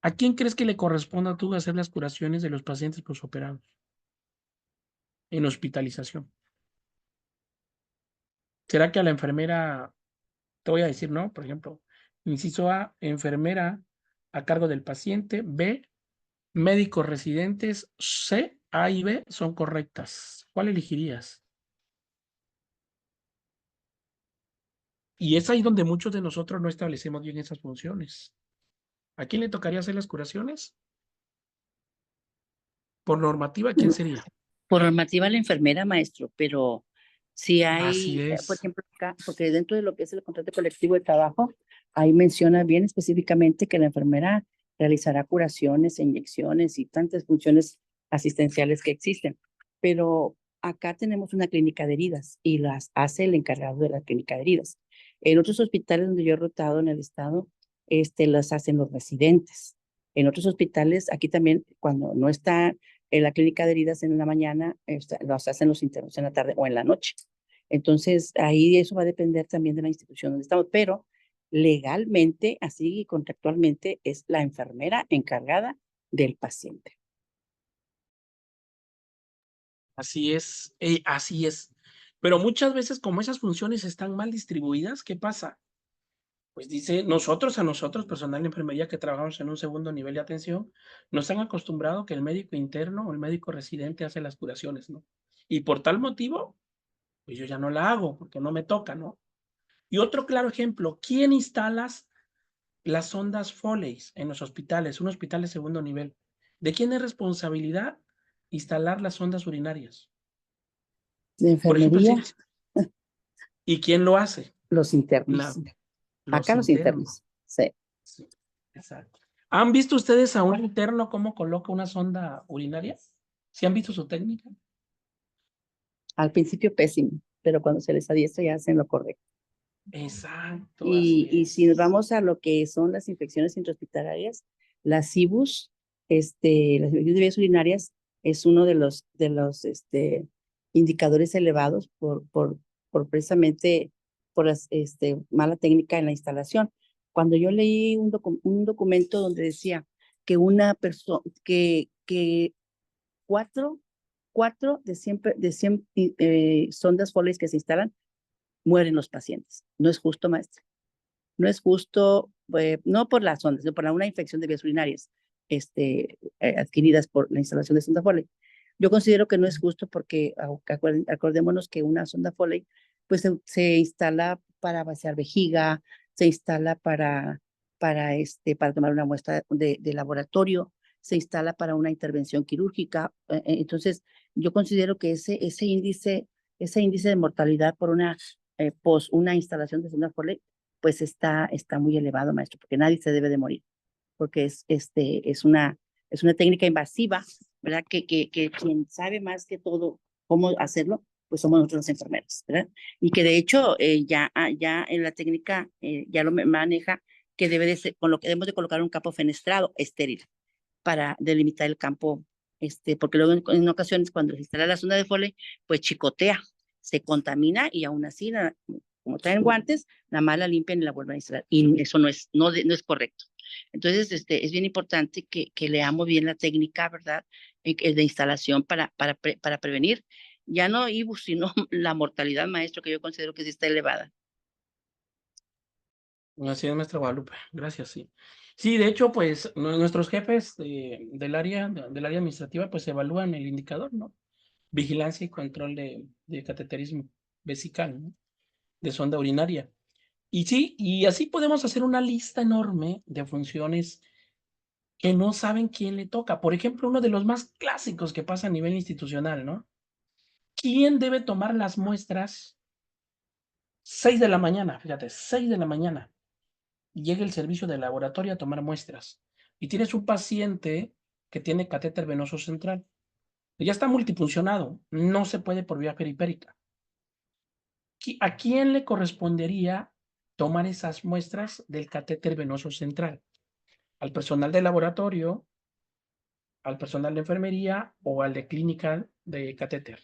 ¿A quién crees que le corresponda a tú hacer las curaciones de los pacientes posoperados en hospitalización? ¿Será que a la enfermera, te voy a decir, no? Por ejemplo, inciso A, enfermera a cargo del paciente; B, médicos residentes; C, A y B son correctas. ¿Cuál elegirías? Y es ahí donde muchos de nosotros no establecemos bien esas funciones. ¿A quién le tocaría hacer las curaciones? Por normativa, ¿quién sería? Por normativa la enfermera, maestro, pero si Así hay, por es. ejemplo, acá, porque dentro de lo que es el contrato colectivo de trabajo, ahí menciona bien específicamente que la enfermera realizará curaciones, inyecciones y tantas funciones asistenciales que existen. Pero acá tenemos una clínica de heridas y las hace el encargado de la clínica de heridas. En otros hospitales donde yo he rotado en el estado, las hacen los residentes. En otros hospitales, aquí también, cuando no está en la clínica de heridas en la mañana, los hacen los internos en la tarde o en la noche. Entonces, ahí eso va a depender también de la institución donde estamos, pero legalmente, así y contractualmente, es la enfermera encargada del paciente. Así es, así es. Pero muchas veces, como esas funciones están mal distribuidas, ¿qué pasa? Pues dice, a nosotros, personal de enfermería que trabajamos en un segundo nivel de atención, nos han acostumbrado que el médico interno o el médico residente hace las curaciones, ¿no? Y por tal motivo, pues yo ya no la hago, porque no me toca, ¿no? Y otro claro ejemplo, ¿quién instala las sondas Foley en los hospitales, un hospital de segundo nivel? ¿De quién es responsabilidad instalar las sondas urinarias? De Por ejemplo, enfermería, ¿y quién lo hace? los internos. Los Acá los internos. internos, sí. Sí, exacto. ¿Han visto ustedes a un interno cómo coloca una sonda urinaria? ¿Sí han visto su técnica? Al principio pésimo, pero cuando se les adiestra ya hacen lo correcto. Exacto, así Y es. si nos vamos a lo que son las infecciones intrahospitalarias, las IBUs, las infecciones de vías urinarias, es uno de los indicadores elevados por precisamente por la mala técnica en la instalación. Cuando yo leí un documento donde decía que una persona, que cuatro de 100 sondas Foley que se instalan, mueren los pacientes. No es justo, maestra. No es justo, no por las ondas, sino por una infección de vías urinarias adquiridas por la instalación de sonda Foley. Yo considero que no es justo porque acordémonos que una sonda Foley pues se instala para vaciar vejiga, se instala para tomar una muestra de laboratorio, se instala para una intervención quirúrgica. Entonces, yo considero que ese índice de mortalidad por una instalación de sonda Foley pues está muy elevado, maestro, porque nadie se debe de morir, porque es una técnica invasiva, ¿verdad? Que quien sabe más que todo cómo hacerlo, pues somos nosotros los enfermeros, ¿verdad? Y que de hecho ya en la técnica ya lo maneja que debe de ser, con lo que debemos de colocar un campo fenestrado estéril para delimitar el campo, porque luego en ocasiones cuando se instala la sonda de Foley, pues chicotea, se contamina y aún así, como traen guantes, nada más la limpian y la vuelven a instalar. Y eso no es correcto. Entonces, es bien importante que leamos bien la técnica, ¿verdad? De instalación para prevenir, ya no IBUS, sino la mortalidad, maestro, que yo considero que sí está elevada. Así es, maestra Guadalupe. Gracias, sí. Sí, de hecho, pues nuestros jefes del área administrativa, pues evalúan el indicador, ¿no? Vigilancia y control de cateterismo vesical, ¿no? De sonda urinaria. Y sí, y así podemos hacer una lista enorme de funciones que no saben quién le toca. Por ejemplo, uno de los más clásicos que pasa a nivel institucional, ¿no? ¿Quién debe tomar las muestras? 6 de la mañana, fíjate, 6 de la mañana. Llega el servicio de laboratorio a tomar muestras. Y tienes un paciente que tiene catéter venoso central. Ya está multifuncionado, no se puede por vía periférica. ¿A quién le correspondería tomar esas muestras del catéter venoso central? ¿Al personal de laboratorio, al personal de enfermería o al de clínica de catéter?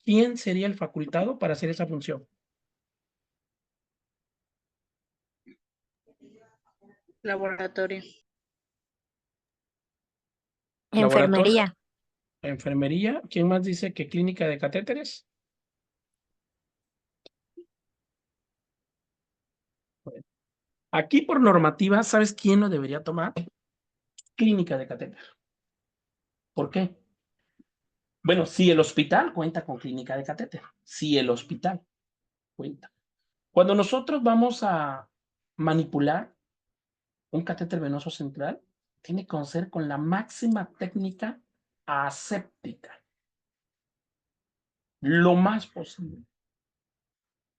¿Quién sería el facultado para hacer esa función? Laboratorio. Laboratorio, Enfermería. enfermería. ¿Quién más dice que clínica de catéteres? Bueno, aquí por normativa, ¿sabes quién lo debería tomar? Clínica de catéter. ¿Por qué? Bueno, si el hospital cuenta con clínica de catéter, si el hospital cuenta. Cuando nosotros vamos a manipular un catéter venoso central, tiene que ser con la máxima técnica aséptica, lo más posible.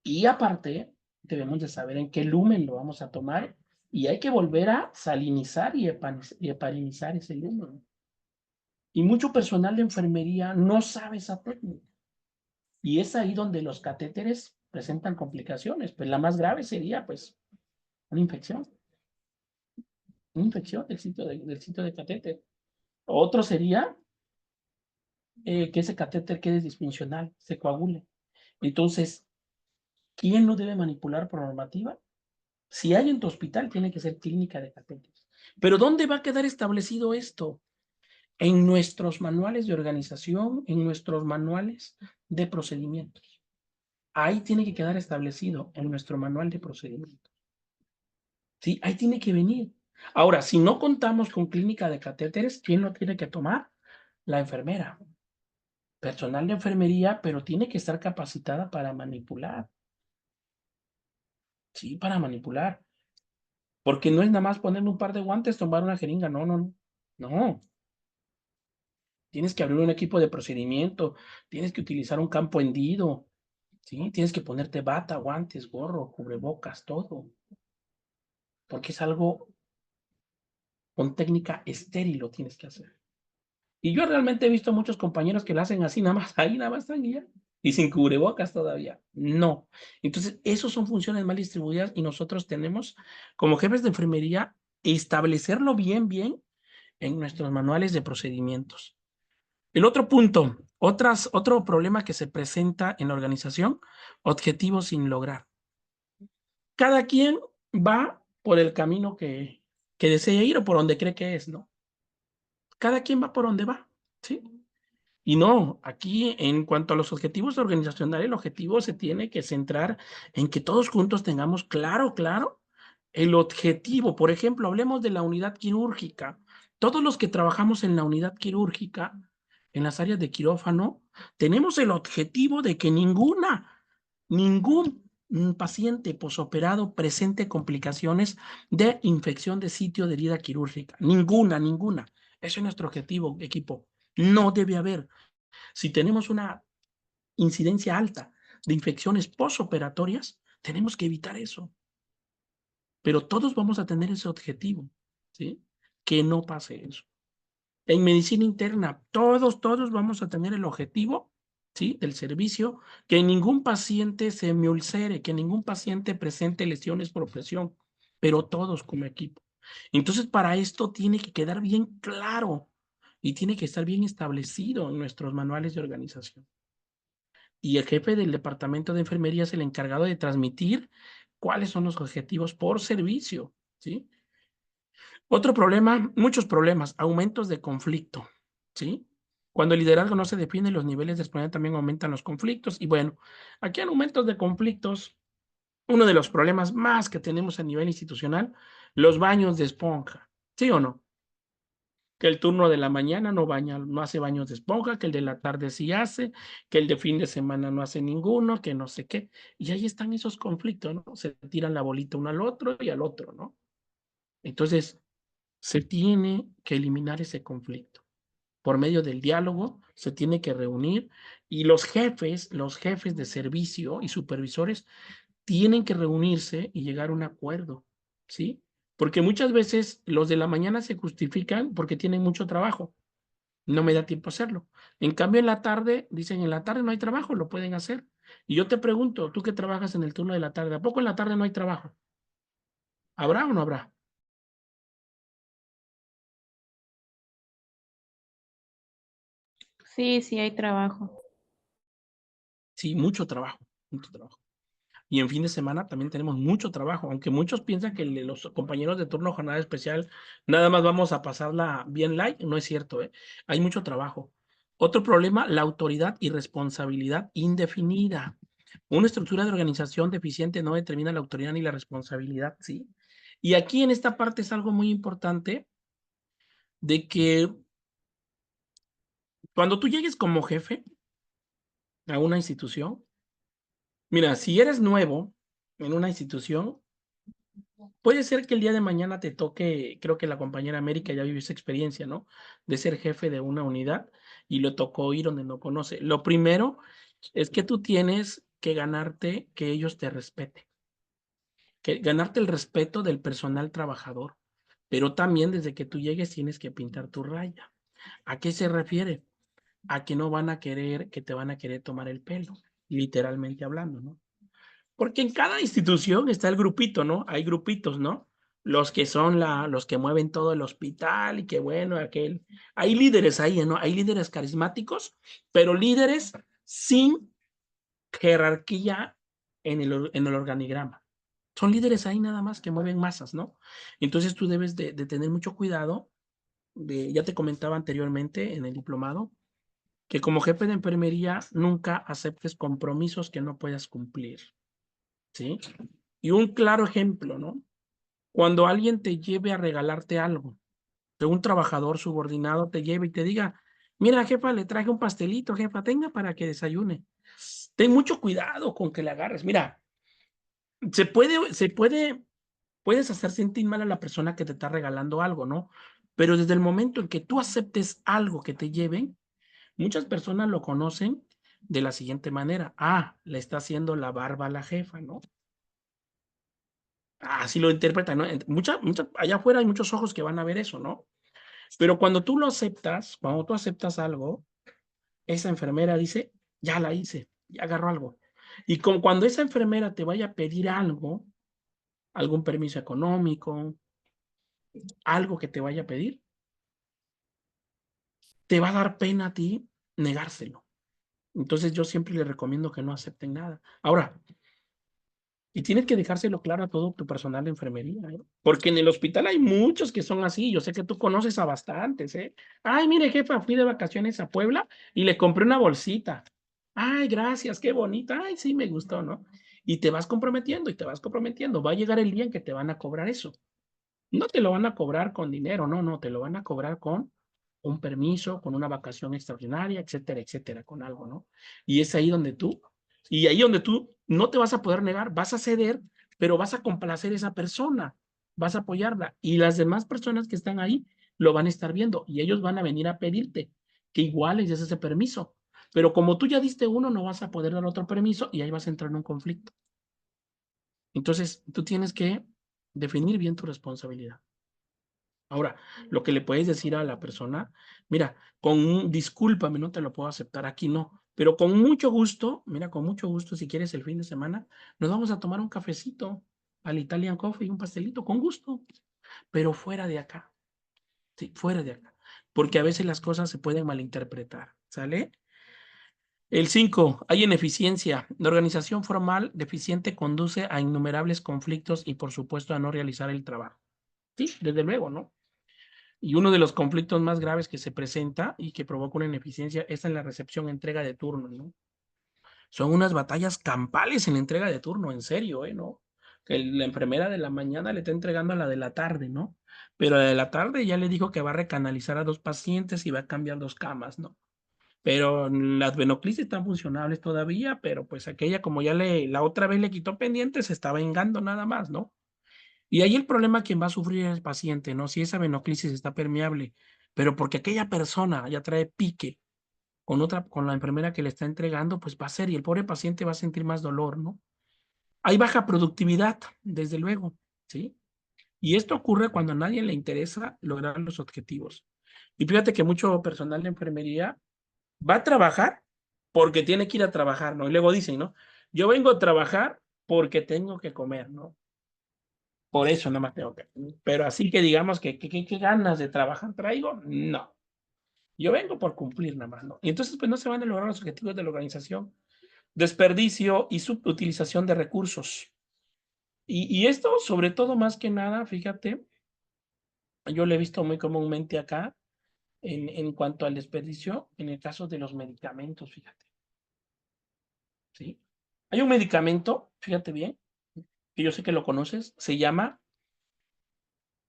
Y aparte, debemos de saber en qué lumen lo vamos a tomar y hay que volver a salinizar y heparinizar ese lumen. Y mucho personal de enfermería no sabe esa técnica. Y es ahí donde los catéteres presentan complicaciones. Pues la más grave sería, pues, una infección. Una infección del sitio de catéter. Otro sería que ese catéter quede disfuncional, se coagule. Entonces, ¿quién lo debe manipular por normativa? Si hay en tu hospital, tiene que ser clínica de catéteres. Pero ¿dónde va a quedar establecido esto? En nuestros manuales de organización, en nuestros manuales de procedimientos. Ahí tiene que quedar establecido en nuestro manual de procedimientos. ¿Sí? Ahí tiene que venir. Ahora, si no contamos con clínica de catéteres, ¿quién lo tiene que tomar? La enfermera. Personal de enfermería, pero tiene que estar capacitada para manipular. Sí, para manipular. Porque no es nada más ponerle un par de guantes, tomar una jeringa. No, no, no. No. Tienes que abrir un equipo de procedimiento. Tienes que utilizar un campo hendido. ¿Sí? Tienes que ponerte bata, guantes, gorro, cubrebocas, todo. Porque es algo con técnica estéril lo tienes que hacer. Y yo realmente he visto muchos compañeros que lo hacen así, nada más, ahí nada más están y ya. Y sin cubrebocas todavía. No. Entonces, esas son funciones mal distribuidas y nosotros tenemos, como jefes de enfermería, establecerlo bien, bien en nuestros manuales de procedimientos. El otro punto, otro problema que se presenta en la organización, objetivos sin lograr. Cada quien va por el camino que desea ir o por donde cree que es, ¿no? Cada quien va por donde va, ¿sí? Y no, aquí en cuanto a los objetivos organizacionales, el objetivo se tiene que centrar en que todos juntos tengamos claro el objetivo. Por ejemplo, hablemos de la unidad quirúrgica. Todos los que trabajamos en la unidad quirúrgica, en las áreas de quirófano, tenemos el objetivo de que ningún paciente posoperado presente complicaciones de infección de sitio de herida quirúrgica. Ninguna. Ese es nuestro objetivo, equipo. No debe haber. Si tenemos una incidencia alta de infecciones posoperatorias, tenemos que evitar eso. Pero todos vamos a tener ese objetivo, ¿sí? Que no pase eso. En medicina interna, todos vamos a tener el objetivo ¿sí? Del servicio, que ningún paciente se me ulcere, que ningún paciente presente lesiones por presión, pero todos como equipo. Entonces, para esto tiene que quedar bien claro y tiene que estar bien establecido en nuestros manuales de organización. Y el jefe del departamento de enfermería es el encargado de transmitir cuáles son los objetivos por servicio, ¿sí? Otro problema, muchos problemas, aumentos de conflicto, ¿sí? Cuando el liderazgo no se define, los niveles de responsabilidad también aumentan los conflictos. Y bueno, aquí en aumentos de conflictos, uno de los problemas más que tenemos a nivel institucional, los baños de esponja, ¿sí o no? Que el turno de la mañana no hace baños de esponja, que el de la tarde sí hace, que el de fin de semana no hace ninguno, que no sé qué. Y ahí están esos conflictos, ¿no? Se tiran la bolita uno al otro y al otro, ¿no? Entonces, se tiene que eliminar ese conflicto. Por medio del diálogo, se tiene que reunir y los jefes de servicio y supervisores tienen que reunirse y llegar a un acuerdo, ¿sí? Porque muchas veces los de la mañana se justifican porque tienen mucho trabajo. No me da tiempo a hacerlo. En cambio, en la tarde, dicen, en la tarde no hay trabajo, lo pueden hacer. Y yo te pregunto, tú que trabajas en el turno de la tarde, ¿a poco en la tarde no hay trabajo? ¿Habrá o no habrá? Sí, sí hay trabajo. Sí, mucho trabajo, mucho trabajo. Y en fin de semana también tenemos mucho trabajo, aunque muchos piensan que los compañeros de turno jornada especial nada más vamos a pasarla bien light, no es cierto, ¿eh? Hay mucho trabajo. Otro problema, la autoridad y responsabilidad indefinida. Una estructura de organización deficiente no determina la autoridad ni la responsabilidad, ¿sí? Y aquí en esta parte es algo muy importante de que cuando tú llegues como jefe a una institución, mira, si eres nuevo en una institución, puede ser que el día de mañana te toque, creo que la compañera América ya vivió esa experiencia, ¿no? De ser jefe de una unidad y le tocó ir donde no conoce. Lo primero es que tú tienes que ganarte que ellos te respeten, que ganarte el respeto del personal trabajador, pero también desde que tú llegues tienes que pintar tu raya. ¿A qué se refiere? A que no van a querer, que te van a querer tomar el pelo, literalmente hablando, ¿no? Porque en cada institución está el grupito, ¿no? Hay grupitos, ¿no? Los que son los que mueven todo el hospital y que bueno, aquel. Hay líderes ahí, ¿no? Hay líderes carismáticos, pero líderes sin jerarquía en el organigrama. Son líderes ahí nada más que mueven masas, ¿no? Entonces tú debes de tener mucho cuidado. Ya te comentaba anteriormente en el diplomado, que como jefe de enfermería nunca aceptes compromisos que no puedas cumplir, ¿sí? Y un claro ejemplo, ¿no? Cuando alguien te lleve a regalarte algo, que un trabajador subordinado te lleve y te diga, mira, jefa, le traje un pastelito, jefa, tenga para que desayune. Ten mucho cuidado con que le agarres. Mira, puedes hacer sentir mal a la persona que te está regalando algo, ¿no? Pero desde el momento en que tú aceptes algo que te lleven, muchas personas lo conocen de la siguiente manera. Ah, le está haciendo la barba a la jefa, ¿no? Así lo interpretan, ¿no? Allá afuera hay muchos ojos que van a ver eso, ¿no? Pero cuando tú lo aceptas, cuando tú aceptas algo, esa enfermera dice, ya la hice, ya agarró algo. Y cuando esa enfermera te vaya a pedir algo, algún permiso económico, algo que te vaya a pedir, te va a dar pena a ti negárselo. Entonces yo siempre les recomiendo que no acepten nada. Ahora, y tienes que dejárselo claro a todo tu personal de enfermería, ¿eh? Porque en el hospital hay muchos que son así. Yo sé que tú conoces a bastantes, ¿eh? Ay, mire, jefa, fui de vacaciones a Puebla y le compré una bolsita. Ay, gracias, qué bonita. Ay, sí, me gustó, ¿no? Y te vas comprometiendo y te vas comprometiendo. Va a llegar el día en que te van a cobrar eso. No te lo van a cobrar con dinero, no, no, te lo van a cobrar con un permiso, con una vacación extraordinaria, etcétera, etcétera, con algo, ¿no? Y es ahí donde tú no te vas a poder negar, vas a ceder, pero vas a complacer a esa persona, vas a apoyarla. Y las demás personas que están ahí lo van a estar viendo y ellos van a venir a pedirte que igual les des ese permiso. Pero como tú ya diste uno, no vas a poder dar otro permiso y ahí vas a entrar en un conflicto. Entonces, tú tienes que definir bien tu responsabilidad. Ahora, lo que le puedes decir a la persona, mira, discúlpame, no te lo puedo aceptar aquí, no, Pero con mucho gusto, mira, con mucho gusto, si quieres el fin de semana, nos vamos a tomar un cafecito al Italian Coffee, un pastelito, con gusto, pero fuera de acá, sí, fuera de acá, porque a veces las cosas se pueden malinterpretar, ¿sale? El 5, hay ineficiencia. La organización formal deficiente conduce a innumerables conflictos y, por supuesto, a no realizar el trabajo. Sí, desde luego, ¿no? Y uno de los conflictos más graves que se presenta y que provoca una ineficiencia es en la recepción-entrega de turnos, ¿no? Son unas batallas campales en la entrega de turno, en serio, ¿no? Que la enfermera de la mañana le está entregando a la de la tarde, ¿no? Pero la de la tarde ya le dijo que va a recanalizar a 2 pacientes y va a cambiar 2 camas, ¿no? Pero las venoclis están funcionables todavía, pero pues aquella como ya la otra vez le quitó pendiente, se está vengando nada más, ¿no? Y ahí el problema quien va a sufrir es el paciente, ¿no? Si esa venoclisis está permeable, pero porque aquella persona ya trae pique con la enfermera que le está entregando, pues va a ser, y el pobre paciente va a sentir más dolor, ¿no? Hay baja productividad, desde luego, ¿sí? Y esto ocurre cuando a nadie le interesa lograr los objetivos. Y fíjate que mucho personal de enfermería va a trabajar porque tiene que ir a trabajar, ¿no? Y luego dicen, ¿no? Yo vengo a trabajar porque tengo que comer, ¿no? Por eso nada más tengo que. Pero así que digamos que qué ganas de trabajar traigo, no. Yo vengo por cumplir nada más, ¿no? Y entonces, pues no se van a lograr los objetivos de la organización. Desperdicio y subutilización de recursos. Y esto, sobre todo, más que nada, fíjate, yo lo he visto muy comúnmente acá, en cuanto al desperdicio, en el caso de los medicamentos, fíjate, ¿sí? Hay un medicamento, fíjate bien, que yo sé que lo conoces, se llama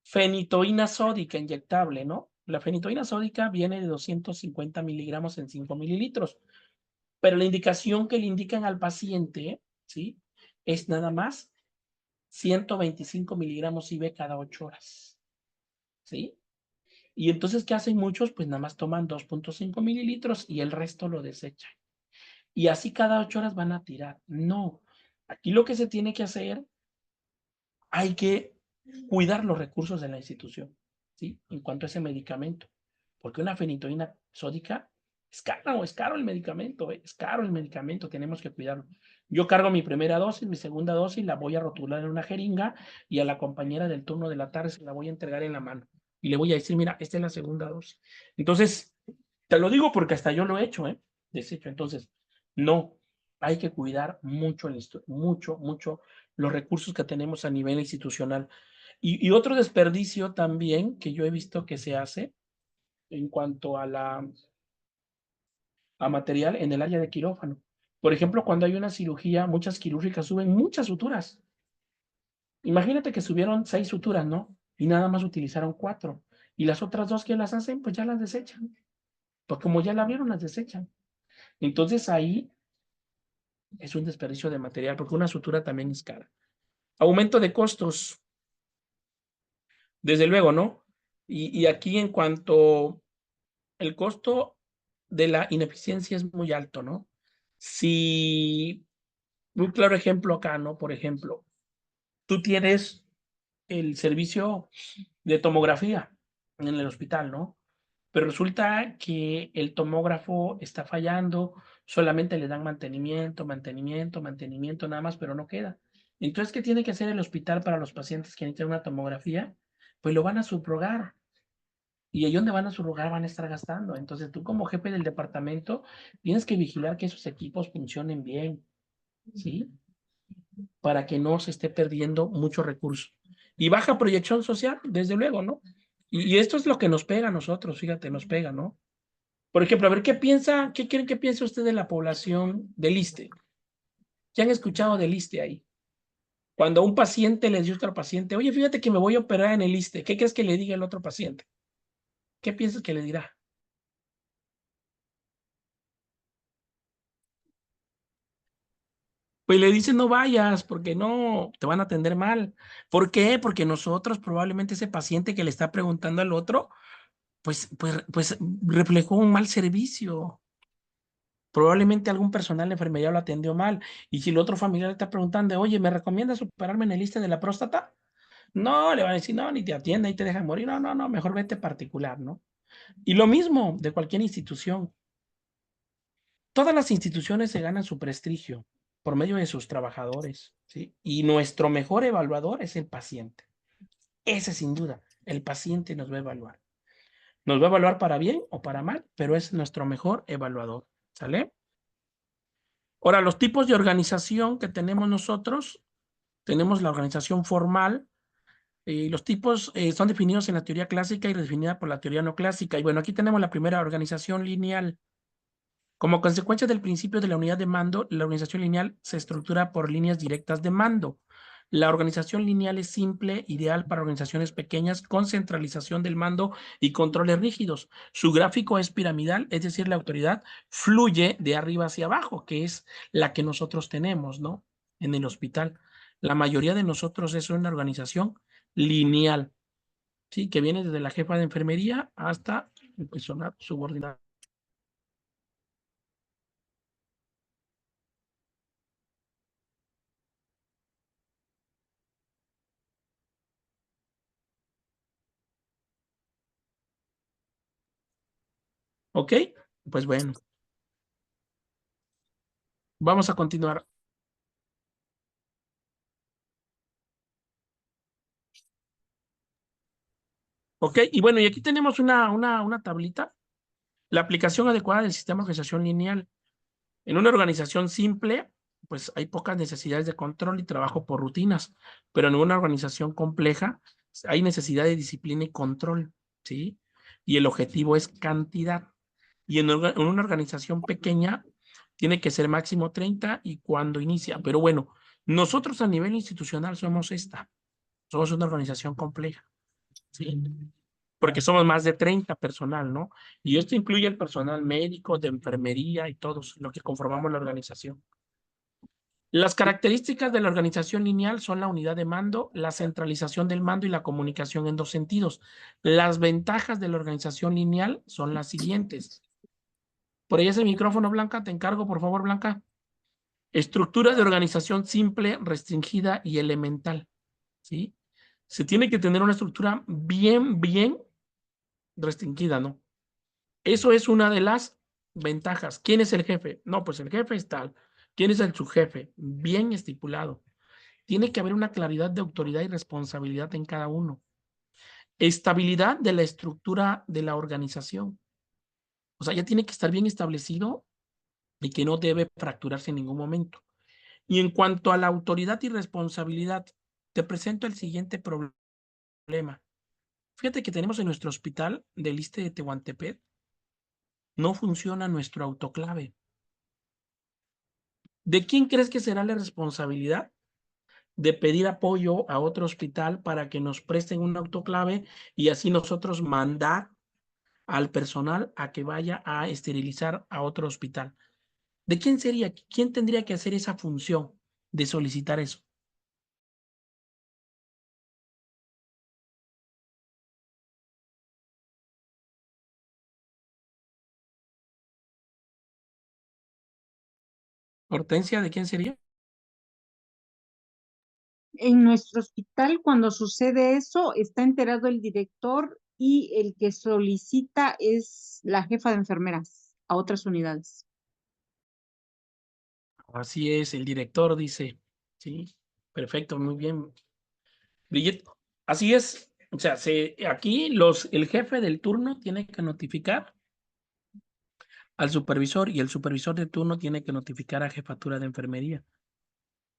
fenitoína sódica inyectable, ¿no? La fenitoína sódica viene de 250 miligramos en 5 mililitros, pero la indicación que le indican al paciente, ¿sí? Es nada más 125 miligramos IV cada 8 horas, ¿sí? Y entonces, ¿qué hacen muchos? Pues nada más toman 2.5 mililitros y el resto lo desechan. Y así cada 8 horas van a tirar. No, aquí lo que se tiene que hacer, hay que cuidar los recursos de la institución, ¿sí? En cuanto a ese medicamento. Porque una fenitoína sódica es caro el medicamento, es caro el medicamento, tenemos que cuidarlo. Yo cargo mi primera dosis, mi segunda dosis, la voy a rotular en una jeringa y a la compañera del turno de la tarde se la voy a entregar en la mano. Y le voy a decir, mira, esta es la segunda dosis. Entonces, te lo digo porque hasta yo lo he hecho, desecho. Entonces, no, hay que cuidar mucho, mucho los recursos que tenemos a nivel institucional. Y otro desperdicio también que yo he visto que se hace en cuanto a material en el área de quirófano. Por ejemplo, cuando hay una cirugía, muchas quirúrgicas suben muchas suturas. Imagínate que subieron 6 suturas, ¿no? Y nada más utilizaron 4. Y las otras 2 que las hacen, pues ya las desechan. Pues como ya la vieron, las desechan. Entonces ahí es un desperdicio de material, porque una sutura también es cara. Aumento de costos, desde luego, ¿no? Y aquí en cuanto el costo de la ineficiencia es muy alto, ¿no? Si, un claro ejemplo acá, ¿no? Por ejemplo, tú tienes el servicio de tomografía en el hospital, ¿no? Pero resulta que el tomógrafo está fallando, solamente le dan mantenimiento, nada más, pero no queda. Entonces, ¿qué tiene que hacer el hospital para los pacientes que necesitan una tomografía? Pues lo van a subrogar. Y ahí donde van a subrogar van a estar gastando. Entonces, tú como jefe del departamento tienes que vigilar que esos equipos funcionen bien, ¿sí? Para que no se esté perdiendo mucho recurso. Y baja proyección social, desde luego, ¿no? Y esto es lo que nos pega a nosotros, fíjate, nos pega, ¿no? Por ejemplo, a ver, ¿qué quieren que piense usted de la población del ISSSTE? ¿Qué han escuchado del ISSSTE ahí? Cuando un paciente le dice a otro paciente, oye, fíjate que me voy a operar en el ISSSTE, ¿qué crees que le diga el otro paciente? ¿Qué piensas que le dirá? Pues le dice, no vayas, porque no, te van a atender mal. ¿Por qué? Porque nosotros, probablemente ese paciente que le está preguntando al otro, pues reflejó un mal servicio. Probablemente algún personal de enfermería lo atendió mal. Y si el otro familiar le está preguntando, oye, ¿me recomiendas operarme en el liste de la próstata? No, le van a decir, no, ni te atiende, ahí te dejan morir. No, no, no, mejor vete particular, ¿no? Y lo mismo de cualquier institución. Todas las instituciones se ganan su prestigio por medio de sus trabajadores, ¿sí? Y nuestro mejor evaluador es el paciente. Ese sin duda, el paciente nos va a evaluar. Nos va a evaluar para bien o para mal, pero es nuestro mejor evaluador, ¿sale? Ahora, los tipos de organización que tenemos nosotros, tenemos la organización formal, y los tipos son definidos en la teoría clásica y redefinida por la teoría no clásica. Y bueno, aquí tenemos la primera, organización lineal. Como consecuencia del principio de la unidad de mando, la organización lineal se estructura por líneas directas de mando. La organización lineal es simple, ideal para organizaciones pequeñas con centralización del mando y controles rígidos. Su gráfico es piramidal, es decir, la autoridad fluye de arriba hacia abajo, que es la que nosotros tenemos, ¿no? En el hospital. La mayoría de nosotros es una organización lineal, ¿sí? Que viene desde la jefa de enfermería hasta el personal subordinado. ¿Ok? Pues bueno, vamos a continuar. ¿Ok? Y bueno, y aquí tenemos una tablita. La aplicación adecuada del sistema de organización lineal. En una organización simple, pues hay pocas necesidades de control y trabajo por rutinas, pero en una organización compleja hay necesidad de disciplina y control, ¿sí? Y el objetivo es cantidad. Y en una organización pequeña tiene que ser máximo 30 y cuando inicia. Pero bueno, nosotros a nivel institucional somos una organización compleja, ¿sí? Porque somos más de 30 personal, ¿no? Y esto incluye el personal médico, de enfermería y todos los que conformamos la organización. Las características de la organización lineal son la unidad de mando, la centralización del mando y la comunicación en dos sentidos. Las ventajas de la organización lineal son las siguientes. Por ahí ese micrófono, Blanca, te encargo, por favor, Blanca. Estructura de organización simple, restringida y elemental, ¿sí? Se tiene que tener una estructura bien restringida, ¿no? Eso es una de las ventajas. ¿Quién es el jefe? No, pues el jefe es tal. ¿Quién es el subjefe? Bien estipulado. Tiene que haber una claridad de autoridad y responsabilidad en cada uno. Estabilidad de la estructura de la organización. O sea, ya tiene que estar bien establecido y que no debe fracturarse en ningún momento. Y en cuanto a la autoridad y responsabilidad, te presento el siguiente problema. Fíjate que tenemos en nuestro hospital del ISSSTE de Tehuantepec, no funciona nuestro autoclave. ¿De quién crees que será la responsabilidad de pedir apoyo a otro hospital para que nos presten un autoclave y así nosotros mandar al personal a que vaya a esterilizar a otro hospital? ¿De quién sería? ¿Quién tendría que hacer esa función de solicitar eso? ¿Hortensia, de quién sería? En nuestro hospital, cuando sucede eso, está enterado el director y el que solicita es la jefa de enfermeras a otras unidades. Así es, el director dice. Sí, perfecto, muy bien. Brigitte, así es. O sea, aquí el jefe del turno tiene que notificar al supervisor y el supervisor de turno tiene que notificar a jefatura de enfermería.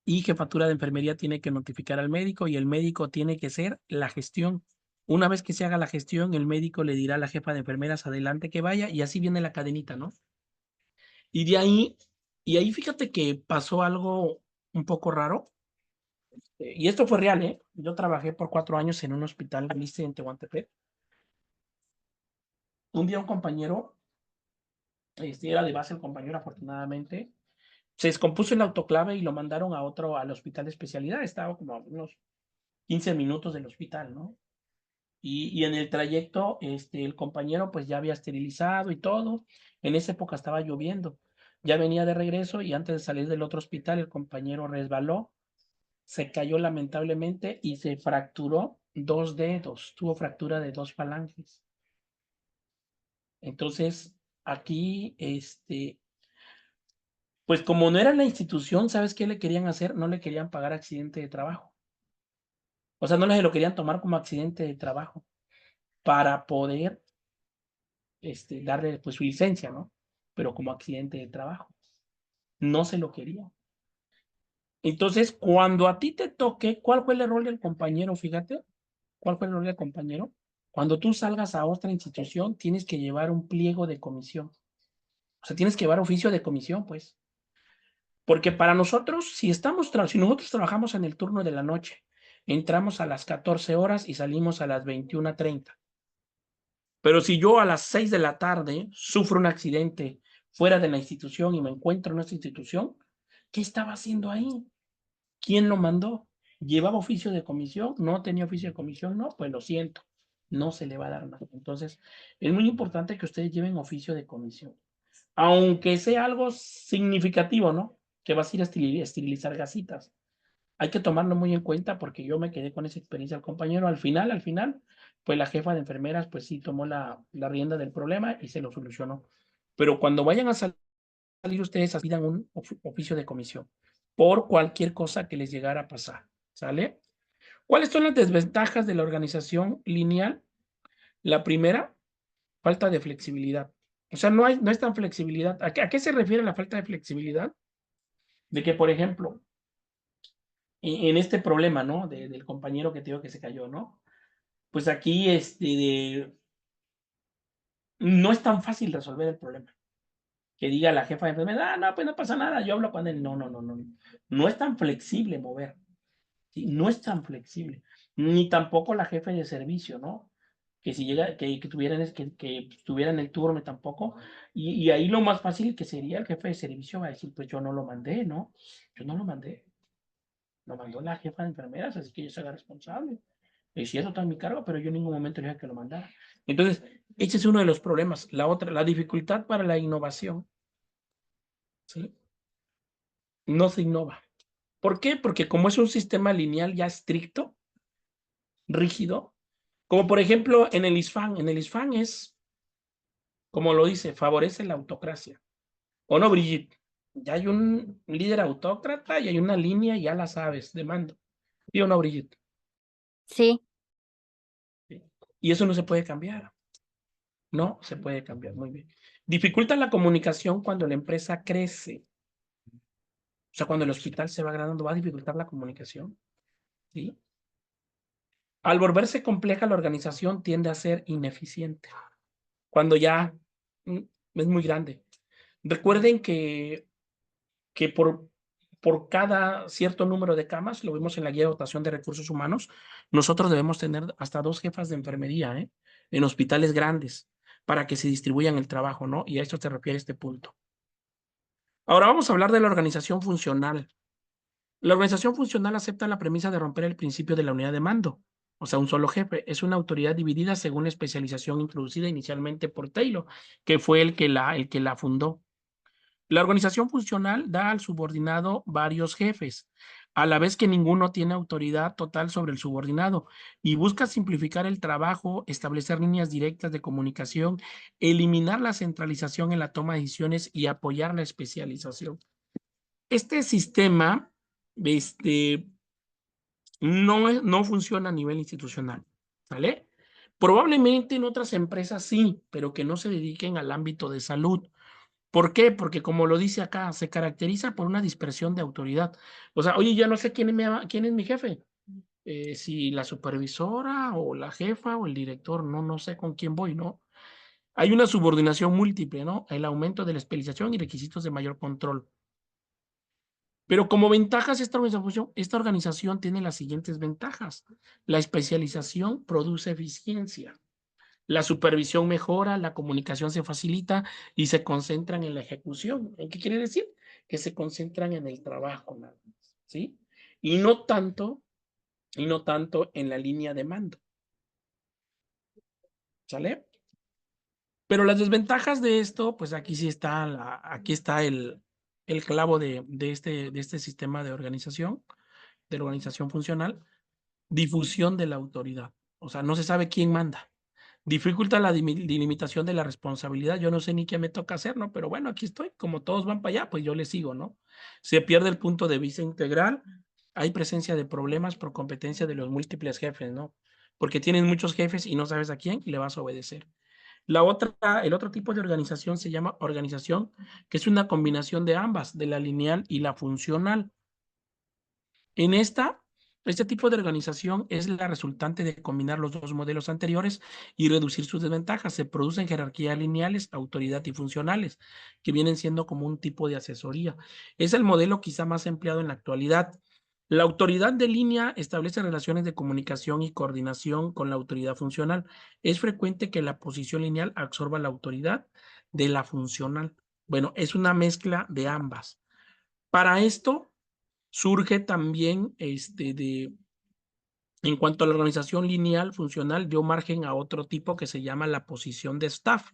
Y jefatura de enfermería tiene que notificar al médico y el médico tiene que hacer la gestión. Una vez que se haga la gestión, el médico le dirá a la jefa de enfermeras adelante que vaya y así viene la cadenita, ¿no? Y de ahí, fíjate que pasó algo un poco raro. Y esto fue real, ¿eh? Yo trabajé por 4 años en un hospital de ISSSTE en Tehuantepec. Un día un compañero, era de base el compañero afortunadamente, se descompuso el autoclave y lo mandaron al hospital de especialidad. Estaba como a unos 15 minutos del hospital, ¿no? Y en el trayecto, el compañero pues ya había esterilizado y todo. En esa época estaba lloviendo. Ya venía de regreso y antes de salir del otro hospital, el compañero resbaló, se cayó lamentablemente y se fracturó 2 dedos. Tuvo fractura de 2 falanges. Entonces, aquí, Pues como no era la institución, ¿sabes qué le querían hacer? No le querían pagar accidente de trabajo. O sea, no le lo querían tomar como accidente de trabajo para poder darle pues su licencia, ¿no? Pero como accidente de trabajo. No se lo quería. Entonces, cuando a ti te toque, ¿cuál fue el error del compañero? Fíjate, ¿cuál fue el error del compañero? Cuando tú salgas a otra institución, tienes que llevar un pliego de comisión. O sea, tienes que llevar oficio de comisión, pues. Porque para nosotros, si nosotros trabajamos en el turno de la noche, entramos a las 14 horas y salimos a las 21:30. Pero si yo a las 6 de la tarde sufro un accidente fuera de la institución y me encuentro en nuestra institución, ¿qué estaba haciendo ahí? ¿Quién lo mandó? ¿Llevaba oficio de comisión? ¿No tenía oficio de comisión? No, pues lo siento, no se le va a dar nada. Entonces, es muy importante que ustedes lleven oficio de comisión, aunque sea algo significativo, ¿no? Que vas a ir a esterilizar gasitas. Hay que tomarlo muy en cuenta porque yo me quedé con esa experiencia del compañero. Al final, pues la jefa de enfermeras, pues sí tomó la rienda del problema y se lo solucionó. Pero cuando vayan a salir ustedes, pidan un oficio de comisión por cualquier cosa que les llegara a pasar, ¿sale? ¿Cuáles son las desventajas de la organización lineal? La primera, falta de flexibilidad. O sea, no es tan flexibilidad. ¿A qué se refiere la falta de flexibilidad? De que, por ejemplo, en este problema, ¿no? Del compañero que te digo que se cayó, ¿no? Pues aquí, no es tan fácil resolver el problema. Que diga la jefa de enfermedad, no, pues no pasa nada, yo hablo con él. No, no, no, no. No es tan flexible mover. ¿Sí? No es tan flexible. Ni tampoco la jefe de servicio, ¿no? Que si llega, que estuviera en el turno tampoco. Y ahí lo más fácil que sería el jefe de servicio va a decir, pues yo no lo mandé, ¿no? Yo no lo mandé. Lo mandó la jefa de enfermeras, así que yo soy la responsable. Y si eso está en mi cargo, pero yo en ningún momento le dije que lo mandara. Entonces, ese es uno de los problemas. La otra, la dificultad para la innovación. ¿Sí? No se innova. ¿Por qué? Porque como es un sistema lineal ya estricto, rígido, como por ejemplo en el ISFAN es, como lo dice, favorece la autocracia. ¿O no, Brigitte? Ya hay un líder autócrata y hay una línea, ya la sabes, de mando. ¿Sí o no, Brigitte? Sí, ¿Sí? Y eso no se puede cambiar. No se puede cambiar, muy bien. Dificulta la comunicación cuando la empresa crece. O sea, cuando el hospital se va agrandando, va a dificultar la comunicación. ¿Sí? Al volverse compleja, la organización tiende a ser ineficiente. Cuando ya es muy grande. Recuerden que por cada cierto número de camas, lo vimos en la guía de dotación de recursos humanos, nosotros debemos tener hasta 2 jefas de enfermería, en hospitales grandes para que se distribuyan el trabajo, ¿no? Y a esto se refiere este punto. Ahora vamos a hablar de la organización funcional. La organización funcional acepta la premisa de romper el principio de la unidad de mando, o sea, un solo jefe. Es una autoridad dividida según la especialización introducida inicialmente por Taylor, que fue el que la fundó. La organización funcional da al subordinado varios jefes, a la vez que ninguno tiene autoridad total sobre el subordinado, y busca simplificar el trabajo, establecer líneas directas de comunicación, eliminar la centralización en la toma de decisiones y apoyar la especialización. Este sistema no funciona a nivel institucional, ¿vale? Probablemente en otras empresas sí, pero que no se dediquen al ámbito de salud. ¿Por qué? Porque como lo dice acá, se caracteriza por una dispersión de autoridad. O sea, oye, ya no sé quién es mi jefe. Si la supervisora o la jefa o el director, no sé con quién voy, ¿no? Hay una subordinación múltiple, ¿no? El aumento de la especialización y requisitos de mayor control. Pero como ventajas, esta organización tiene las siguientes ventajas. La especialización produce eficiencia. La supervisión mejora, la comunicación se facilita y se concentran en la ejecución. ¿Qué quiere decir? Que se concentran en el trabajo, nada más, ¿sí? Y no tanto en la línea de mando. ¿Sale? Pero las desventajas de esto, pues aquí sí está, aquí está el clavo de este sistema de organización funcional. Difusión de la autoridad. O sea, no se sabe quién manda. Dificulta la delimitación de la responsabilidad. Yo no sé ni qué me toca hacer, ¿no? Pero bueno, aquí estoy. Como todos van para allá, pues yo les sigo, ¿no? Se pierde el punto de vista integral. Hay presencia de problemas por competencia de los múltiples jefes, ¿no? Porque tienen muchos jefes y no sabes a quién le vas a obedecer. El otro tipo de organización se llama organización, que es una combinación de ambas, de la lineal y la funcional. En este tipo de organización es la resultante de combinar los dos modelos anteriores y reducir sus desventajas. Se producen jerarquías lineales, autoridad y funcionales, que vienen siendo como un tipo de asesoría. Es el modelo quizá más empleado en la actualidad. La autoridad de línea establece relaciones de comunicación y coordinación con la autoridad funcional. Es frecuente que la posición lineal absorba la autoridad de la funcional. Bueno, es una mezcla de ambas. Para esto surge también en cuanto a la organización lineal funcional, dio margen a otro tipo que se llama la posición de staff,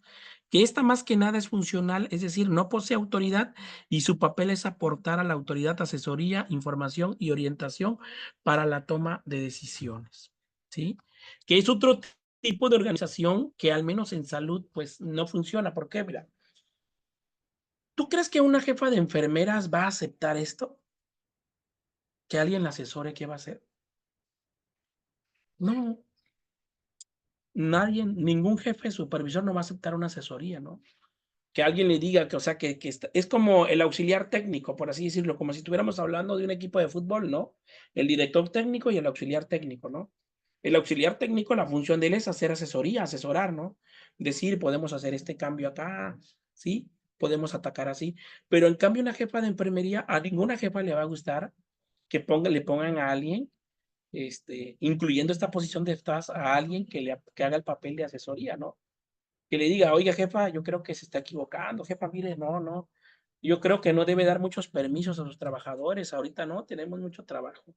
que esta más que nada es funcional, es decir, no posee autoridad y su papel es aportar a la autoridad asesoría, información y orientación para la toma de decisiones, ¿sí? Que es otro tipo de organización que al menos en salud pues no funciona. ¿Por qué? Mira, ¿tú crees que una jefa de enfermeras va a aceptar esto? ¿Que alguien la asesore qué va a hacer? No, nadie, ningún jefe supervisor no va a aceptar una asesoría, ¿no? Que alguien le diga que, o sea, es como el auxiliar técnico, por así decirlo, como si estuviéramos hablando de un equipo de fútbol, ¿no? El director técnico y el auxiliar técnico, ¿no? El auxiliar técnico, la función de él es hacer asesoría, asesorar, ¿no? Decir, podemos hacer este cambio acá, ¿sí? Podemos atacar así. Pero en cambio, una jefa de enfermería, a ninguna jefa le va a gustar que le pongan a alguien incluyendo esta posición de staff a alguien que haga el papel de asesoría, ¿no? Que le diga, oiga, jefa, yo creo que se está equivocando, jefa, mire, no, yo creo que no debe dar muchos permisos a sus trabajadores, ahorita no, tenemos mucho trabajo.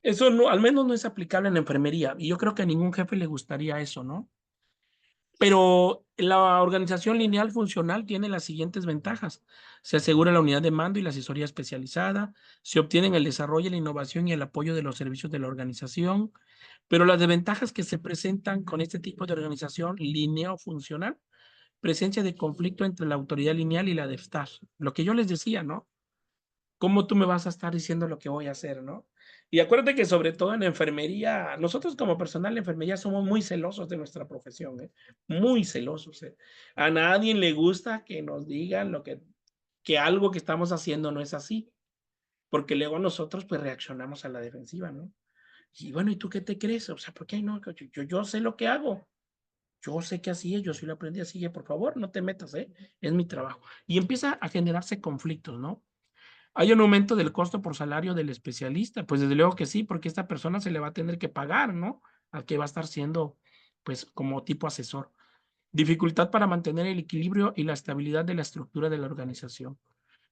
Eso no, al menos no es aplicable en la enfermería, y yo creo que a ningún jefe le gustaría eso, ¿no? Pero la organización lineal funcional tiene las siguientes ventajas. Se asegura la unidad de mando y la asesoría especializada, se obtienen el desarrollo, la innovación y el apoyo de los servicios de la organización, pero las desventajas que se presentan con este tipo de organización lineal-funcional, presencia de conflicto entre la autoridad lineal y la de staff. Lo que yo les decía, ¿no? ¿Cómo tú me vas a estar diciendo lo que voy a hacer, no? Y acuérdate que sobre todo en la enfermería, nosotros como personal de enfermería somos muy celosos de nuestra profesión, ¿eh? Muy celosos, ¿eh? A nadie le gusta que nos digan que algo que estamos haciendo no es así, porque luego nosotros pues reaccionamos a la defensiva, ¿no? Y bueno, ¿y tú qué te crees? O sea, ¿por qué no? Yo sé lo que hago. Yo sé que así es, yo sí lo aprendí así, por favor, no te metas, ¿eh? Es mi trabajo. Y empieza a generarse conflictos, ¿no? ¿Hay un aumento del costo por salario del especialista? Pues desde luego que sí, porque esta persona se le va a tener que pagar, ¿no? Al que va a estar siendo, pues, como tipo asesor. Dificultad para mantener el equilibrio y la estabilidad de la estructura de la organización.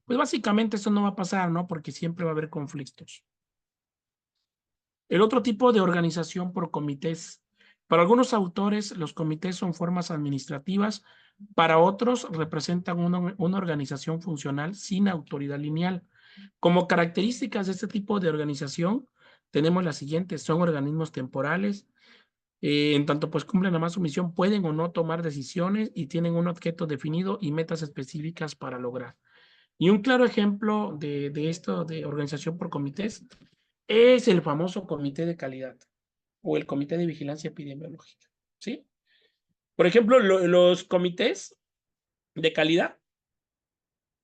Pues básicamente eso no va a pasar, ¿no? Porque siempre va a haber conflictos. El otro tipo de organización por comités. Para algunos autores, los comités son formas administrativas. Para otros, representan una organización funcional sin autoridad lineal. Como características de este tipo de organización, tenemos las siguientes. Son organismos temporales. En tanto, pues cumplen además su misión, pueden o no tomar decisiones y tienen un objeto definido y metas específicas para lograr. Y un claro ejemplo de esto de organización por comités es el famoso comité de calidad o el comité de vigilancia epidemiológica, ¿sí? Por ejemplo, los comités de calidad,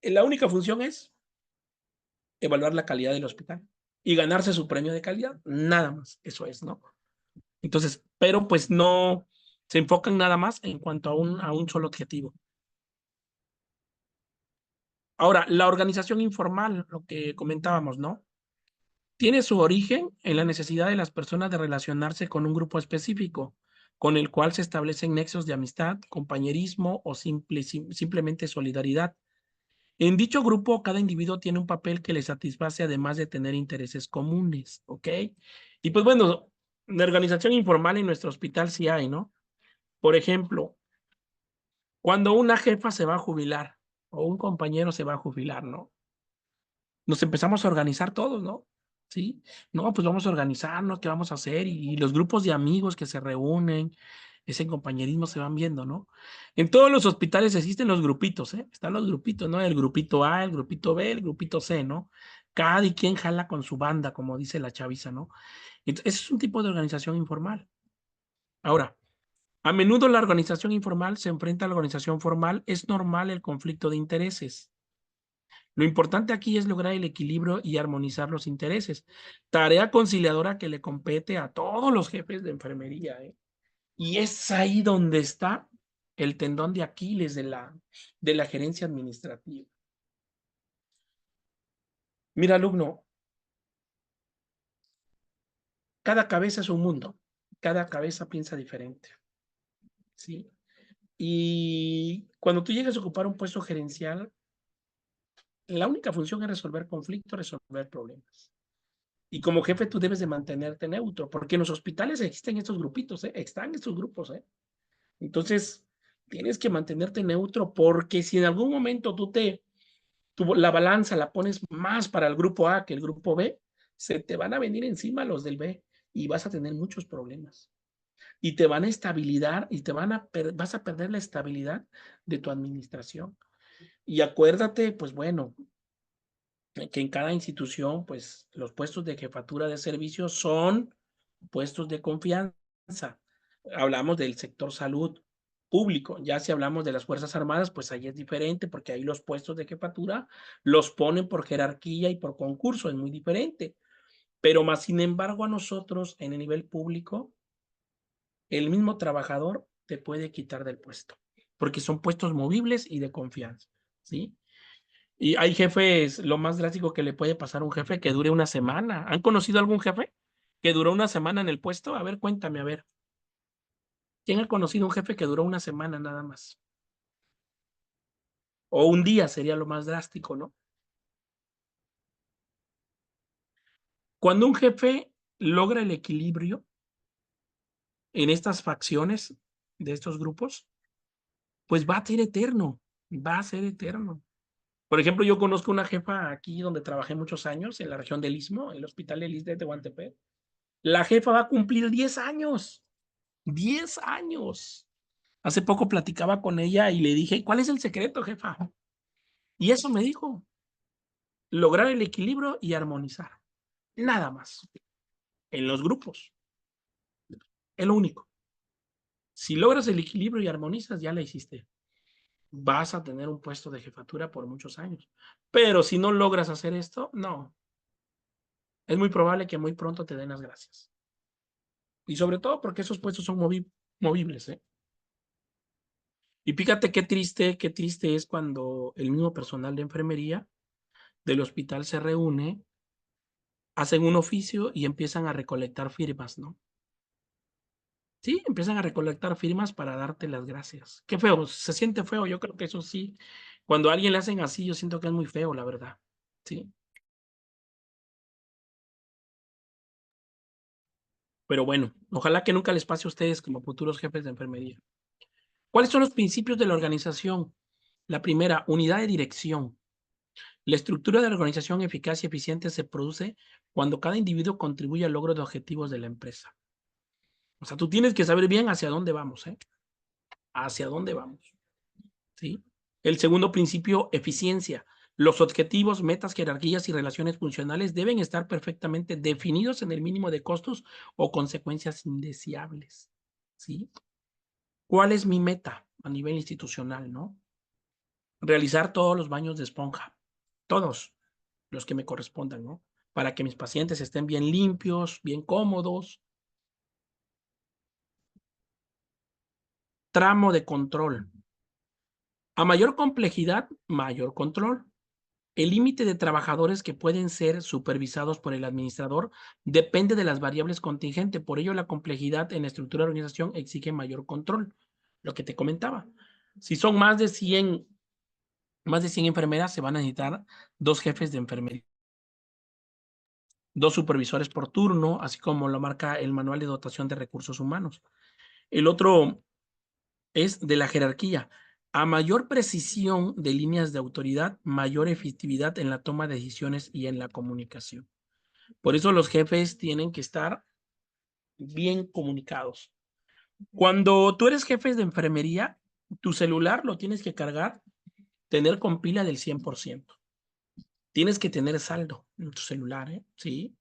la única función es evaluar la calidad del hospital y ganarse su premio de calidad, nada más, eso es, ¿no? Entonces, pero pues no se enfocan nada más en cuanto a un solo objetivo. Ahora, la organización informal, lo que comentábamos, ¿no? Tiene su origen en la necesidad de las personas de relacionarse con un grupo específico, con el cual se establecen nexos de amistad, compañerismo o simplemente solidaridad. En dicho grupo, cada individuo tiene un papel que le satisface además de tener intereses comunes, ¿ok? Y pues bueno, la organización informal en nuestro hospital sí hay, ¿no? Por ejemplo, cuando una jefa se va a jubilar o un compañero se va a jubilar, ¿no? Nos empezamos a organizar todos, ¿no? Sí, no, pues vamos a organizarnos, ¿qué vamos a hacer? Y los grupos de amigos que se reúnen, ese compañerismo se van viendo, ¿no? En todos los hospitales existen los grupitos, ¿eh? Están los grupitos, ¿no? El grupito A, el grupito B, el grupito C, ¿no? Cada quien jala con su banda, como dice la chaviza, ¿no? Entonces, ese es un tipo de organización informal. Ahora, a menudo la organización informal se enfrenta a la organización formal. Es normal el conflicto de intereses. Lo importante aquí es lograr el equilibrio y armonizar los intereses. Tarea conciliadora que le compete a todos los jefes de enfermería, ¿eh? Y es ahí donde está el tendón de Aquiles de la gerencia administrativa. Mira, alumno, cada cabeza es un mundo, cada cabeza piensa diferente, ¿sí? Y cuando tú llegas a ocupar un puesto gerencial, la única función es resolver conflictos, resolver problemas. Y como jefe tú debes de mantenerte neutro, porque en los hospitales existen estos grupitos, ¿eh? Están estos grupos, ¿eh? Entonces, tienes que mantenerte neutro porque si en algún momento la balanza la pones más para el grupo A que el grupo B, se te van a venir encima los del B y vas a tener muchos problemas. Y te van a estabilizar y vas a perder la estabilidad de tu administración. Y acuérdate, pues bueno, que en cada institución, pues los puestos de jefatura de servicios son puestos de confianza. Hablamos del sector salud público. Ya si hablamos de las Fuerzas Armadas, pues ahí es diferente porque ahí los puestos de jefatura los ponen por jerarquía y por concurso, es muy diferente. Pero más sin embargo a nosotros en el nivel público, el mismo trabajador te puede quitar del puesto, porque son puestos movibles y de confianza, ¿sí? Y hay jefes, lo más drástico que le puede pasar a un jefe que dure una semana. ¿Han conocido algún jefe que duró una semana en el puesto? A ver, cuéntame, a ver. ¿Quién ha conocido un jefe que duró una semana nada más? O un día sería lo más drástico, ¿no? Cuando un jefe logra el equilibrio en estas facciones de estos grupos, pues va a ser eterno, va a ser eterno. Por ejemplo, yo conozco una jefa aquí donde trabajé muchos años, en la región del Istmo, el Hospital del Istmo de Tehuantepec. La jefa va a cumplir 10 años. 10 años. Hace poco platicaba con ella y le dije, ¿cuál es el secreto, jefa? Y eso me dijo, lograr el equilibrio y armonizar. Nada más. En los grupos. Es lo único. Si logras el equilibrio y armonizas, ya la hiciste. Vas a tener un puesto de jefatura por muchos años. Pero si no logras hacer esto, no. Es muy probable que muy pronto te den las gracias. Y sobre todo porque esos puestos son movibles, ¿eh? Y fíjate qué triste es cuando el mismo personal de enfermería del hospital se reúne, hacen un oficio y empiezan a recolectar firmas, ¿no? Sí, empiezan a recolectar firmas para darte las gracias. Qué feo, se siente feo, yo creo que eso sí. Cuando a alguien le hacen así, yo siento que es muy feo, la verdad. Sí. Pero bueno, ojalá que nunca les pase a ustedes como futuros jefes de enfermería. ¿Cuáles son los principios de la organización? La primera, unidad de dirección. La estructura de la organización eficaz y eficiente se produce cuando cada individuo contribuye al logro de objetivos de la empresa. O sea, tú tienes que saber bien hacia dónde vamos, ¿eh? Hacia dónde vamos, ¿sí? El segundo principio, eficiencia. Los objetivos, metas, jerarquías y relaciones funcionales deben estar perfectamente definidos en el mínimo de costos o consecuencias indeseables, ¿sí? ¿Cuál es mi meta a nivel institucional, no? Realizar todos los baños de esponja, todos los que me correspondan, ¿no? Para que mis pacientes estén bien limpios, bien cómodos. Tramo de control. A mayor complejidad, mayor control. El límite de trabajadores que pueden ser supervisados por el administrador depende de las variables contingentes. Por ello, la complejidad en la estructura de organización exige mayor control. Lo que te comentaba. Si son más de 100 enfermeras, se van a necesitar 2 jefes de enfermería, 2 supervisores por turno, así como lo marca el Manual de Dotación de Recursos Humanos. El otro es de la jerarquía. A mayor precisión de líneas de autoridad, mayor efectividad en la toma de decisiones y en la comunicación. Por eso los jefes tienen que estar bien comunicados. Cuando tú eres jefe de enfermería, tu celular lo tienes que cargar, tener con pila del 100%. Tienes que tener saldo en tu celular, ¿eh? Sí.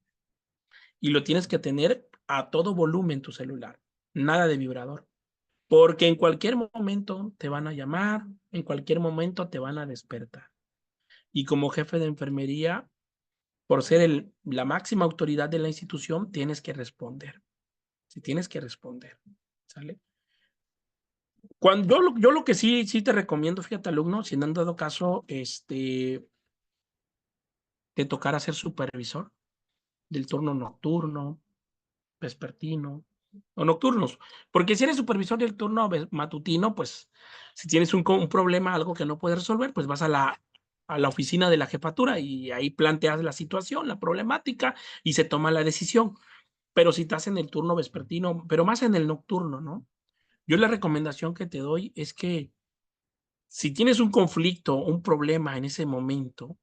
Y lo tienes que tener a todo volumen tu celular, nada de vibrador. Porque en cualquier momento te van a llamar, en cualquier momento te van a despertar. Y como jefe de enfermería, por ser la máxima autoridad de la institución, tienes que responder. Sí, tienes que responder. ¿Sale? Cuando yo lo que sí te recomiendo, fíjate, alumno, si no han dado caso, te tocará ser supervisor del turno nocturno, vespertino o nocturnos. Porque si eres supervisor del turno matutino, pues si tienes un problema, algo que no puedes resolver, pues vas a la oficina de la jefatura y ahí planteas la situación, la problemática y se toma la decisión. Pero si estás en el turno vespertino, pero más en el nocturno, ¿no? Yo la recomendación que te doy es que si tienes un conflicto, un problema en ese momento,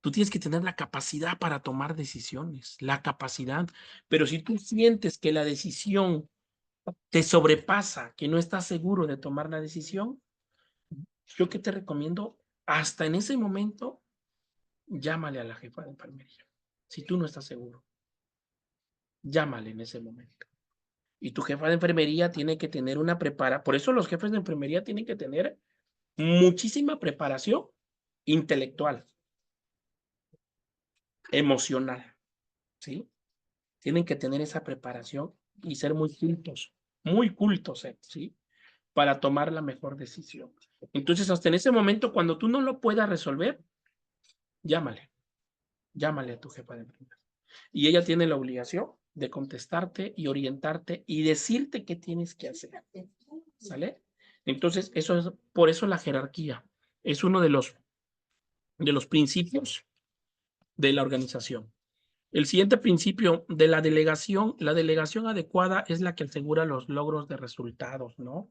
tú tienes que tener la capacidad para tomar decisiones, la capacidad. Pero si tú sientes que la decisión te sobrepasa, que no estás seguro de tomar la decisión, yo que te recomiendo, hasta en ese momento, llámale a la jefa de enfermería. Si tú no estás seguro, llámale en ese momento. Y tu jefa de enfermería tiene que tener una preparación. Por eso los jefes de enfermería tienen que tener muchísima preparación intelectual, emocional, ¿sí? Tienen que tener esa preparación y ser muy cultos, ¿sí? Para tomar la mejor decisión. Entonces, hasta en ese momento, cuando tú no lo puedas resolver, llámale a tu jefa de enfermería. Y ella tiene la obligación de contestarte y orientarte y decirte qué tienes que hacer. ¿Sale? Entonces, eso es, por eso la jerarquía es uno de los principios de la organización. El siguiente principio de la delegación adecuada es la que asegura los logros de resultados, ¿no?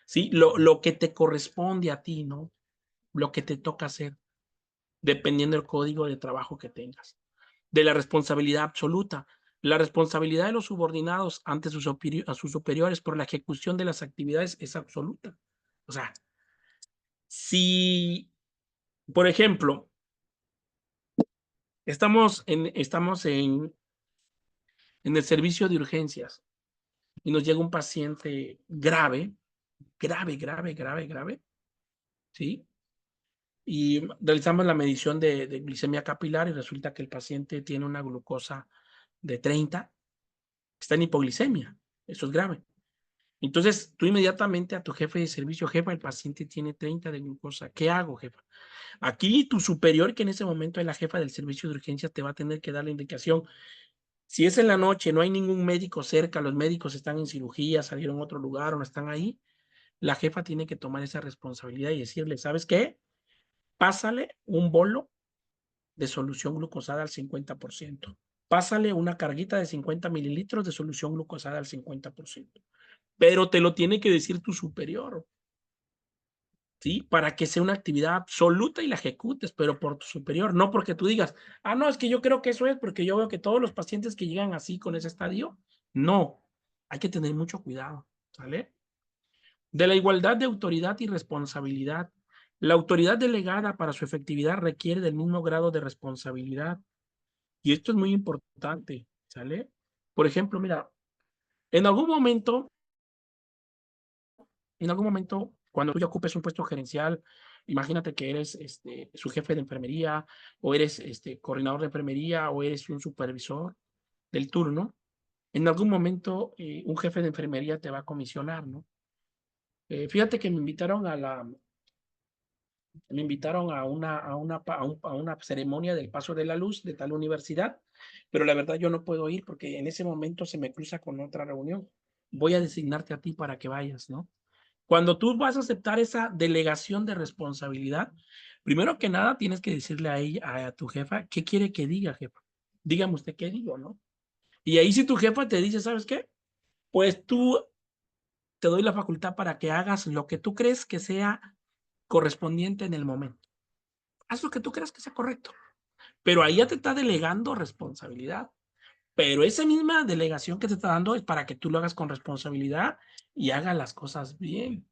Sí, lo que te corresponde a ti, ¿no? Lo que te toca hacer, dependiendo del código de trabajo que tengas. De la responsabilidad absoluta. La responsabilidad de los subordinados ante a sus superiores por la ejecución de las actividades es absoluta. O sea, si, por ejemplo, estamos en el servicio de urgencias y nos llega un paciente grave, ¿sí? Y realizamos la medición de glicemia capilar y resulta que el paciente tiene una glucosa de 30, está en hipoglicemia. Eso es grave. Entonces, tú inmediatamente a tu jefe de servicio, jefa, el paciente tiene 30 de glucosa. ¿Qué hago, jefa? Aquí tu superior, que en ese momento es la jefa del servicio de urgencias, te va a tener que dar la indicación. Si es en la noche, no hay ningún médico cerca, los médicos están en cirugía, salieron a otro lugar o no están ahí, la jefa tiene que tomar esa responsabilidad y decirle, ¿sabes qué? Pásale un bolo de solución glucosada al 50%. Pásale una carguita de 50 mililitros de solución glucosada al 50%. Pero te lo tiene que decir tu superior, ¿sí? Para que sea una actividad absoluta y la ejecutes, pero por tu superior, no porque tú digas, ah, no, es que yo creo que eso es porque yo veo que todos los pacientes que llegan así con ese estadio, no, hay que tener mucho cuidado, ¿sale? De la igualdad de autoridad y responsabilidad. La autoridad delegada para su efectividad requiere del mismo grado de responsabilidad. Y esto es muy importante, ¿sale? Por ejemplo, mira, en algún momento, cuando tú ya ocupes un puesto gerencial, imagínate que eres su jefe de enfermería, o eres coordinador de enfermería, o eres un supervisor del turno, en algún momento un jefe de enfermería te va a comisionar, ¿no? Fíjate que me invitaron a una ceremonia del paso de la luz de tal universidad, pero la verdad yo no puedo ir porque en ese momento se me cruza con otra reunión. Voy a designarte a ti para que vayas, ¿no? Cuando tú vas a aceptar esa delegación de responsabilidad, primero que nada tienes que decirle a ella, a tu jefa, ¿qué quiere que diga, jefa? Dígame usted qué digo, ¿no? Y ahí si tu jefa te dice, ¿sabes qué? Pues tú te doy la facultad para que hagas lo que tú crees que sea correspondiente en el momento. Haz lo que tú creas que sea correcto. Pero ahí ya te está delegando responsabilidad. Pero esa misma delegación que te está dando es para que tú lo hagas con responsabilidad y hagas las cosas bien.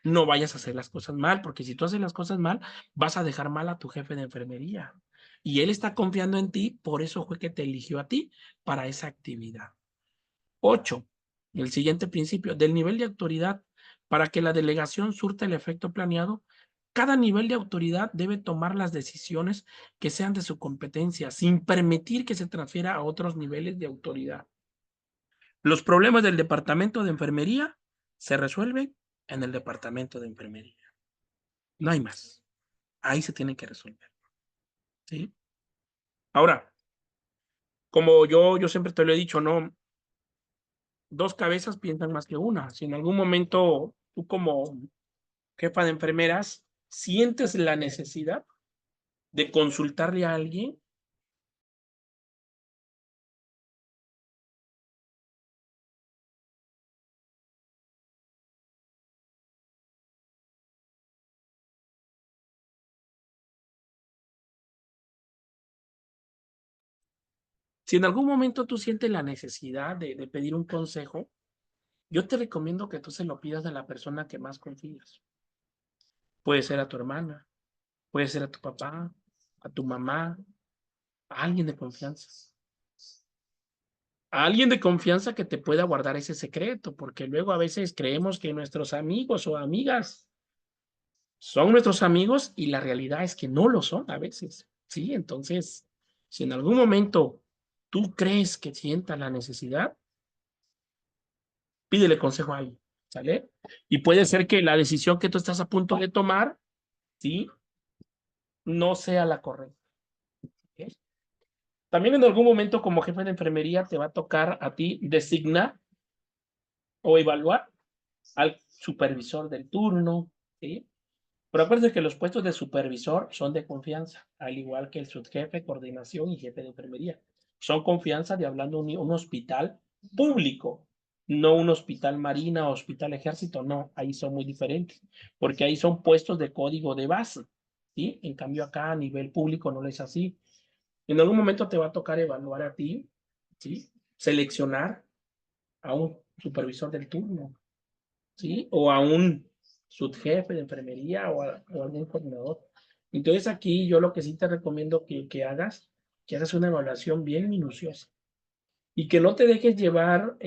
No vayas a hacer las cosas mal, porque si tú haces las cosas mal, vas a dejar mal a tu jefe de enfermería. Y él está confiando en ti, por eso fue que te eligió a ti para esa actividad. 8. El siguiente principio, del nivel de autoridad. Para que la delegación surta el efecto planeado, cada nivel de autoridad debe tomar las decisiones que sean de su competencia, sin permitir que se transfiera a otros niveles de autoridad. Los problemas del departamento de enfermería se resuelven en el departamento de enfermería. No hay más. Ahí se tienen que resolver. ¿Sí? Ahora, como yo siempre te lo he dicho, no, dos cabezas piensan más que una. Si en algún momento tú como jefa de enfermeras sientes la necesidad de consultarle a alguien, si en algún momento tú sientes la necesidad de pedir un consejo, yo te recomiendo que tú se lo pidas a la persona que más confías. Puede ser a tu hermana, puede ser a tu papá, a tu mamá, a alguien de confianza. A alguien de confianza que te pueda guardar ese secreto, porque luego a veces creemos que nuestros amigos o amigas son nuestros amigos y la realidad es que no lo son a veces. Sí, entonces, si en algún momento tú crees que sientas la necesidad, pídele consejo a alguien, ¿sale? Y puede ser que la decisión que tú estás a punto de tomar, ¿sí? No sea la correcta. ¿Ok? También en algún momento como jefe de enfermería te va a tocar a ti designar o evaluar al supervisor del turno, ¿sí? Pero acuérdense que los puestos de supervisor son de confianza, al igual que el subjefe, coordinación y jefe de enfermería. Son confianza de hablando un hospital público, no un hospital marina o hospital ejército, no, ahí son muy diferentes, porque ahí son puestos de código de base, ¿sí? En cambio acá a nivel público no es así. En algún momento te va a tocar evaluar a ti, ¿sí? Seleccionar a un supervisor del turno, ¿sí? O a un subjefe de enfermería o algún coordinador. Entonces aquí yo lo que sí te recomiendo que hagas una evaluación bien minuciosa y que no te dejes llevar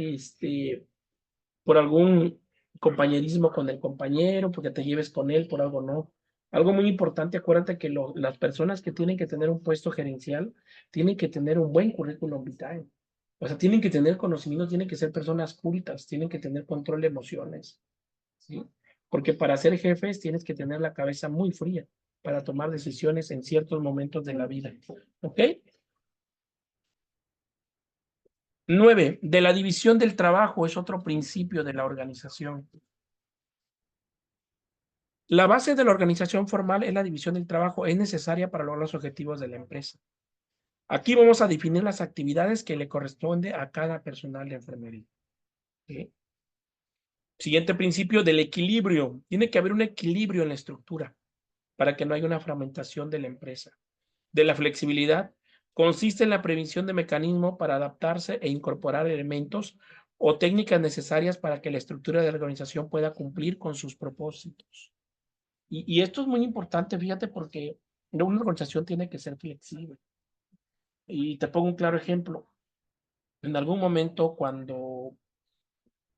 por algún compañerismo con el compañero, porque te lleves con él por algo, no. Algo muy importante, acuérdate que las personas que tienen que tener un puesto gerencial tienen que tener un buen currículum vitae. O sea, tienen que tener conocimiento, tienen que ser personas cultas, tienen que tener control de emociones, ¿sí? Porque para ser jefes tienes que tener la cabeza muy fría para tomar decisiones en ciertos momentos de la vida. ¿Ok? 9. De la división del trabajo es otro principio de la organización. La base de la organización formal es la división del trabajo. Es necesaria para lograr los objetivos de la empresa. Aquí vamos a definir las actividades que le corresponde a cada personal de enfermería. ¿Sí? Siguiente principio del equilibrio. Tiene que haber un equilibrio en la estructura para que no haya una fragmentación de la empresa. De la flexibilidad consiste en la previsión de mecanismos para adaptarse e incorporar elementos o técnicas necesarias para que la estructura de la organización pueda cumplir con sus propósitos. Y esto es muy importante, fíjate, porque una organización tiene que ser flexible. Y te pongo un claro ejemplo. En algún momento, cuando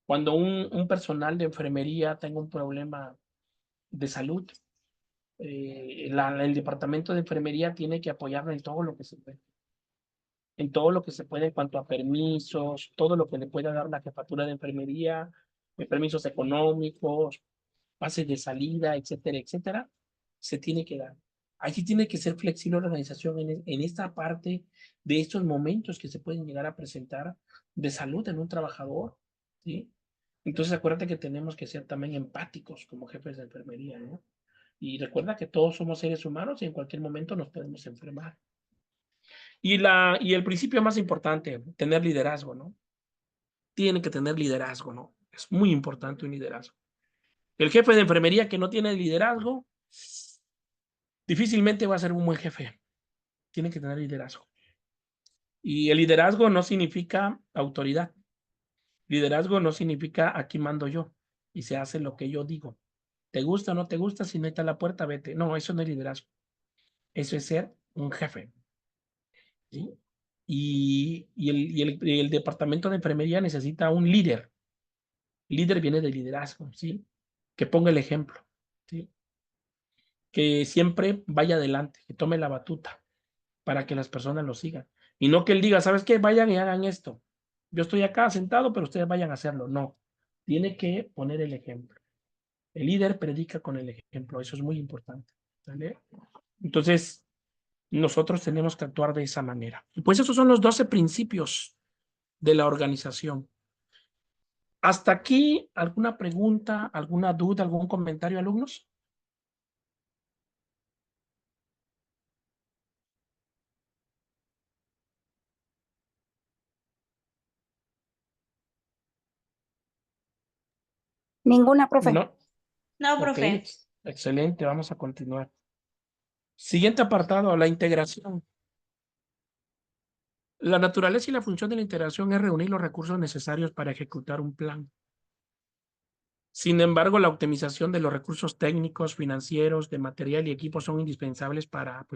un personal de enfermería tenga un problema de salud, el departamento de enfermería tiene que apoyarlo en todo lo que se puede. En todo lo que se puede en cuanto a permisos, todo lo que le pueda dar la jefatura de enfermería, permisos económicos, pases de salida, etcétera, etcétera, se tiene que dar. Aquí tiene que ser flexible la organización en esta parte de estos momentos que se pueden llegar a presentar de salud en un trabajador, ¿sí? Entonces acuérdate que tenemos que ser también empáticos como jefes de enfermería, ¿no? Y recuerda que todos somos seres humanos y en cualquier momento nos podemos enfermar. Y el principio más importante, tener liderazgo, ¿no? Tiene que tener liderazgo, ¿no? Es muy importante un liderazgo. El jefe de enfermería que no tiene liderazgo, difícilmente va a ser un buen jefe. Tiene que tener liderazgo. Y el liderazgo no significa autoridad. Liderazgo no significa aquí mando yo y se hace lo que yo digo. ¿Te gusta o no te gusta? Si no está a la puerta, vete. No, eso no es liderazgo. Eso es ser un jefe. ¿Sí? Y el departamento de enfermería necesita un líder. Líder viene de liderazgo, ¿sí? Que ponga el ejemplo, ¿sí? Que siempre vaya adelante, que tome la batuta para que las personas lo sigan. Y no que él diga, ¿sabes qué? Vayan y hagan esto. Yo estoy acá sentado, pero ustedes vayan a hacerlo. No, tiene que poner el ejemplo. El líder predica con el ejemplo, eso es muy importante. ¿Vale? Entonces, nosotros tenemos que actuar de esa manera. Y pues esos son los 12 principios de la organización. Hasta aquí, ¿alguna pregunta, alguna duda, algún comentario, alumnos? Ninguna, profe. No. No, Ok, profe. excelente, vamos a continuar. Siguiente apartado, la integración. La naturaleza y la función de la integración es reunir los recursos necesarios para ejecutar un plan. Sin embargo, la optimización de los recursos técnicos, financieros, de material y equipo son indispensables para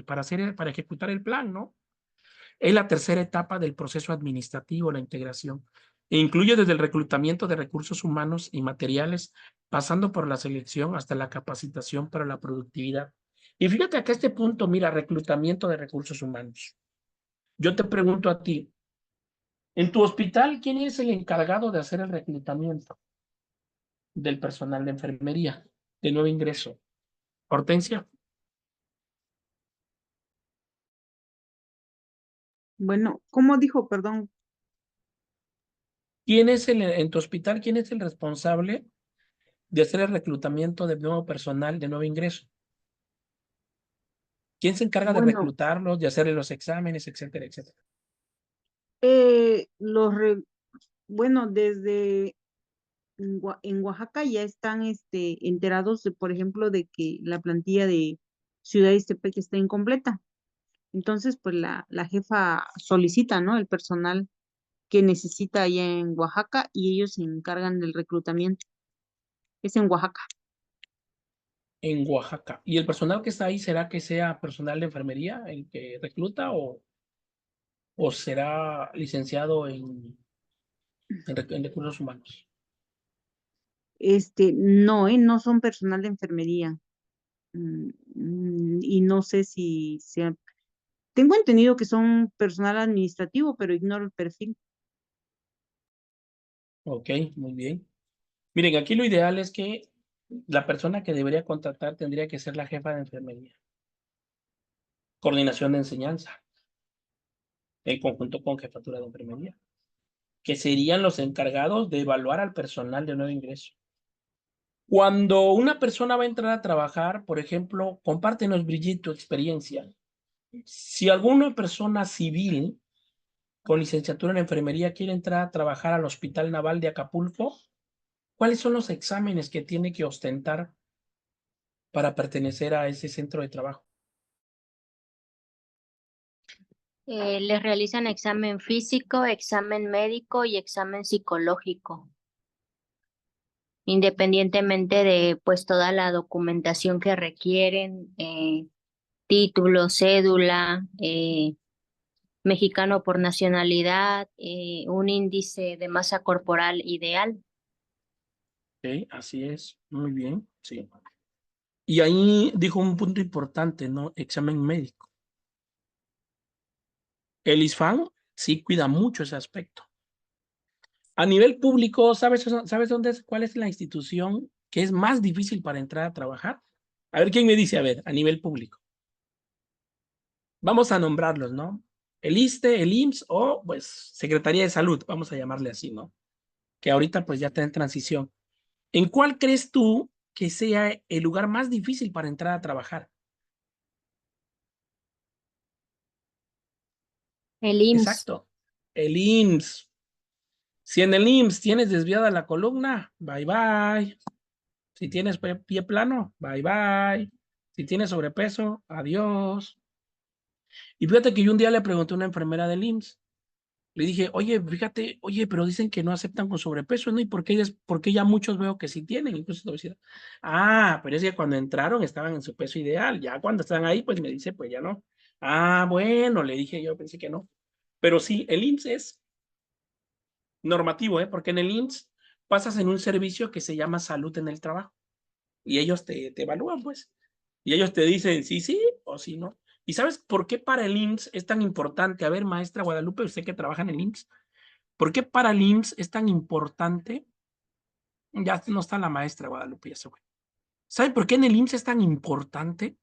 ejecutar el plan, ¿no? Es la tercera etapa del proceso administrativo, la integración. E incluye desde el reclutamiento de recursos humanos y materiales, pasando por la selección hasta la capacitación para la productividad. Y fíjate acá este punto, mira, reclutamiento de recursos humanos. Yo te pregunto a ti, en tu hospital, ¿quién es el encargado de hacer el reclutamiento del personal de enfermería de nuevo ingreso? Hortensia. Bueno, ¿cómo dijo? Perdón. ¿Quién es en tu hospital, quién es el responsable de hacer el reclutamiento de nuevo personal de nuevo ingreso? ¿Quién se encarga de Bueno, reclutarlos, de hacerle los exámenes, etcétera, etcétera? los bueno, desde en Oaxaca ya están enterados de, por ejemplo, de que la plantilla de Ciudad Ixtepec está incompleta. Entonces, pues la jefa solicita, ¿no? El personal que necesita allá en Oaxaca y ellos se encargan del reclutamiento. Es en Oaxaca. En Oaxaca. ¿Y el personal que está ahí será que sea personal de enfermería el que recluta o será licenciado en recursos humanos? No, no son personal de enfermería. Y no sé si sea. Tengo entendido que son personal administrativo, pero ignoro el perfil. Ok, muy bien. Miren, aquí lo ideal es que la persona que debería contratar tendría que ser la jefa de enfermería. Coordinación de enseñanza, en conjunto con jefatura de enfermería, que serían los encargados de evaluar al personal de nuevo ingreso. Cuando una persona va a entrar a trabajar, por ejemplo, compártenos, Brigitte, tu experiencia. Si alguna persona civil con licenciatura en enfermería quiere entrar a trabajar al Hospital Naval de Acapulco, ¿cuáles son los exámenes que tiene que ostentar para pertenecer a ese centro de trabajo? Les realizan examen físico, examen médico y examen psicológico, independientemente de pues toda la documentación que requieren, título, cédula, mexicano por nacionalidad, un índice de masa corporal ideal. Ok, así es, muy bien, sí. Y ahí dijo un punto importante, ¿no? Examen médico. El ISFAN sí cuida mucho ese aspecto. A nivel público, ¿sabes dónde es, cuál es la institución que es más difícil para entrar a trabajar? A ver quién me dice, a ver, a nivel público. Vamos a nombrarlos, ¿no? El ISSSTE, el IMSS o, pues, Secretaría de Salud, vamos a llamarle así, ¿no? Que ahorita, pues, ya está en transición. ¿En cuál crees tú que sea el lugar más difícil para entrar a trabajar? El IMSS. Exacto, el IMSS. Si en el IMSS tienes desviada la columna, bye bye. Si tienes pie plano, bye bye. Si tienes sobrepeso, adiós. Y fíjate que yo un día le pregunté a una enfermera del IMSS, Le dije, oye, fíjate, oye, pero dicen que no aceptan con sobrepeso, ¿no? ¿Y por qué ya muchos veo que sí tienen, incluso obesidad? Ah, pero es que cuando entraron estaban en su peso ideal. Ya cuando están ahí, pues me dice, pues ya no. Ah, bueno, le dije yo, pensé que no. Pero sí, el IMSS es normativo, porque en el IMSS pasas en un servicio que se llama salud en el trabajo. Y ellos te evalúan, pues. Y ellos te dicen sí, sí o sí, no. ¿Y sabes por qué para el IMSS es tan importante? A ver, maestra Guadalupe, usted que trabaja en el IMSS, ¿por qué para el IMSS es tan importante? Ya no está la maestra Guadalupe, ya se fue. ¿Sabe por qué en el IMSS es tan importante?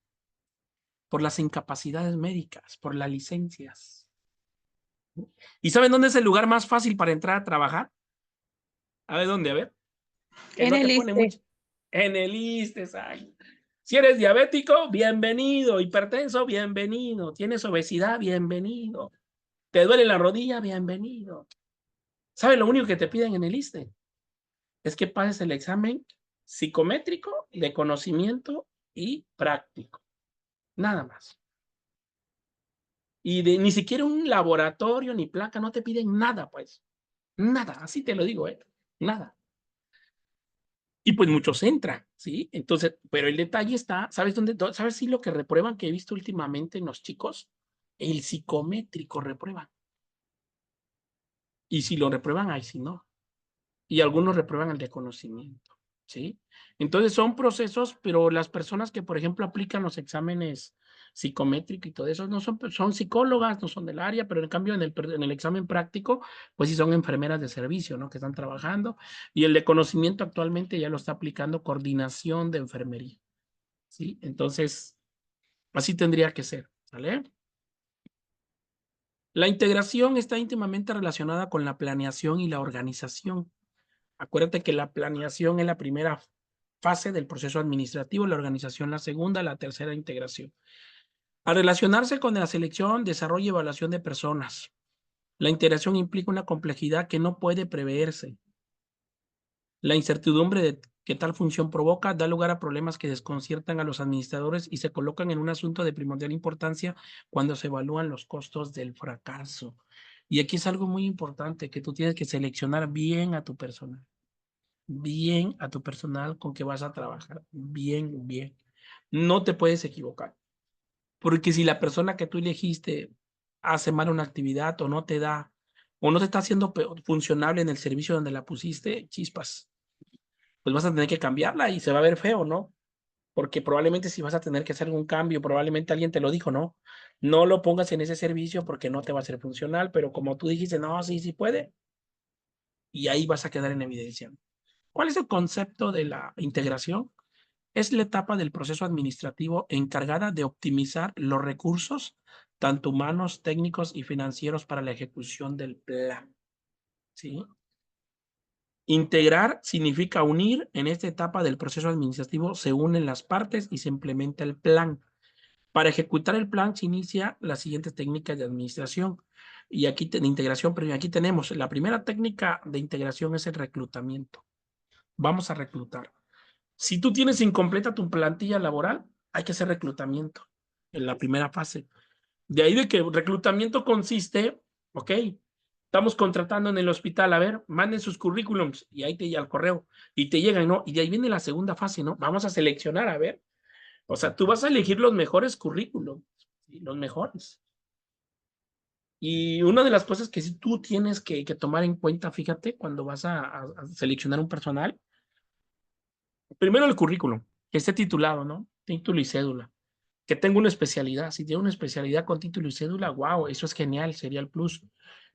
Por las incapacidades médicas, por las licencias. ¿Y saben dónde es el lugar más fácil para entrar a trabajar? A ver, ¿dónde? A ver. Que En no te el pone ISSSTE. mucho. En el ISSSTE, exacto. Si eres diabético, bienvenido. Hipertenso, bienvenido. Tienes obesidad, bienvenido. Te duele la rodilla, bienvenido. ¿Sabes lo único que te piden en el ISSSTE? Es que pases el examen psicométrico de conocimiento y práctico. Nada más. Y ni siquiera un laboratorio ni placa, no te piden nada, pues. Nada, así te lo digo, nada. Y pues muchos entran, ¿sí? Entonces, pero el detalle está, ¿sabes dónde? ¿Sabes si lo que reprueban que he visto últimamente en los chicos? El psicométrico reprueban. Y si lo reprueban, ahí sí no. Y algunos reprueban el de conocimiento, ¿sí? Entonces son procesos, pero las personas que, por ejemplo, aplican los exámenes psicométricos y todo eso, no son psicólogas, no son del área, pero en cambio en el examen práctico, pues sí son enfermeras de servicio, ¿no? Que están trabajando. Y el de conocimiento actualmente ya lo está aplicando coordinación de enfermería, ¿sí? Entonces, así tendría que ser, ¿vale? La integración está íntimamente relacionada con la planeación y la organización. Acuérdate que la planeación es la primera fase del proceso administrativo, la organización la segunda, la tercera integración. Al relacionarse con la selección, desarrollo y evaluación de personas, la integración implica una complejidad que no puede preverse. La incertidumbre de que tal función provoca da lugar a problemas que desconciertan a los administradores y se colocan en un asunto de primordial importancia cuando se evalúan los costos del fracaso. Y aquí es algo muy importante, que tú tienes que seleccionar bien a tu personal. Bien a tu personal con que vas a trabajar. Bien, bien. No te puedes equivocar. Porque si la persona que tú elegiste hace mal una actividad o no te da, o no te está haciendo funcionable en el servicio donde la pusiste, chispas, pues vas a tener que cambiarla y se va a ver feo, ¿no? Porque probablemente si vas a tener que hacer algún cambio, probablemente alguien te lo dijo, ¿no? No lo pongas en ese servicio porque no te va a ser funcional, pero como tú dijiste, no, sí, sí puede, y ahí vas a quedar en evidencia. ¿Cuál es el concepto de la integración? Es la etapa del proceso administrativo encargada de optimizar los recursos, tanto humanos, técnicos y financieros para la ejecución del plan. ¿Sí? Integrar significa unir. En esta etapa del proceso administrativo se unen las partes y se implementa el plan. Para ejecutar el plan se inicia las siguientes técnicas de administración y aquí de integración, pero aquí tenemos la primera técnica de integración es el reclutamiento. Vamos a reclutar. Si tú tienes incompleta tu plantilla laboral, hay que hacer reclutamiento en la primera fase. De ahí de que reclutamiento consiste, ok, estamos contratando en el hospital, a ver, manden sus currículums y ahí te llega al correo y te llegan, ¿no? Y de ahí viene la segunda fase, ¿no? Vamos a seleccionar, a ver. O sea, tú vas a elegir los mejores currículums, ¿sí? Los mejores. Y una de las cosas que sí tú tienes que tomar en cuenta, fíjate, cuando vas a seleccionar un personal, primero el currículum, que esté titulado, ¿no? Título y cédula. Que tenga una especialidad. Si tiene una especialidad con título y cédula, wow, eso es genial, sería el plus.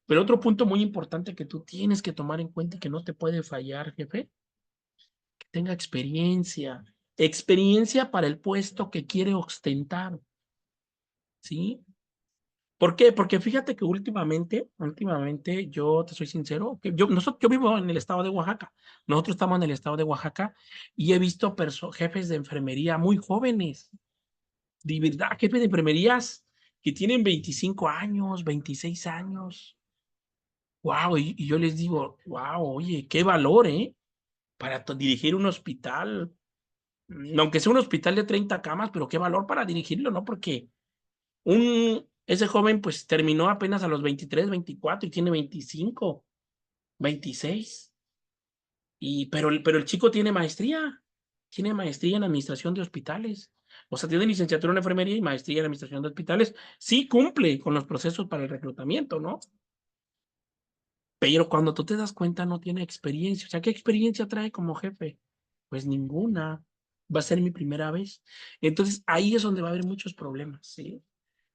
Pero otro punto muy importante que tú tienes que tomar en cuenta y que no te puede fallar, jefe, que tenga experiencia. Experiencia para el puesto que quiere ostentar. ¿Sí? ¿Por qué? Porque fíjate que últimamente, yo te soy sincero, que yo vivo en el estado de Oaxaca. Nosotros estamos en el estado de Oaxaca y he visto jefes de enfermería muy jóvenes. De verdad, jefes de enfermerías que tienen 25 años, 26 años. Wow, y yo les digo, wow, oye, qué valor, para dirigir un hospital, aunque sea un hospital de 30 camas, pero qué valor para dirigirlo, ¿no? Porque Ese joven pues terminó apenas a los 23, 24 y tiene 25, 26. Pero el chico tiene maestría en administración de hospitales. O sea, tiene licenciatura en enfermería y maestría en administración de hospitales. Sí cumple con los procesos para el reclutamiento, ¿no? Pero cuando tú te das cuenta no tiene experiencia. O sea, ¿qué experiencia trae como jefe? Pues ninguna. Va a ser mi primera vez. Entonces, ahí es donde va a haber muchos problemas, ¿sí?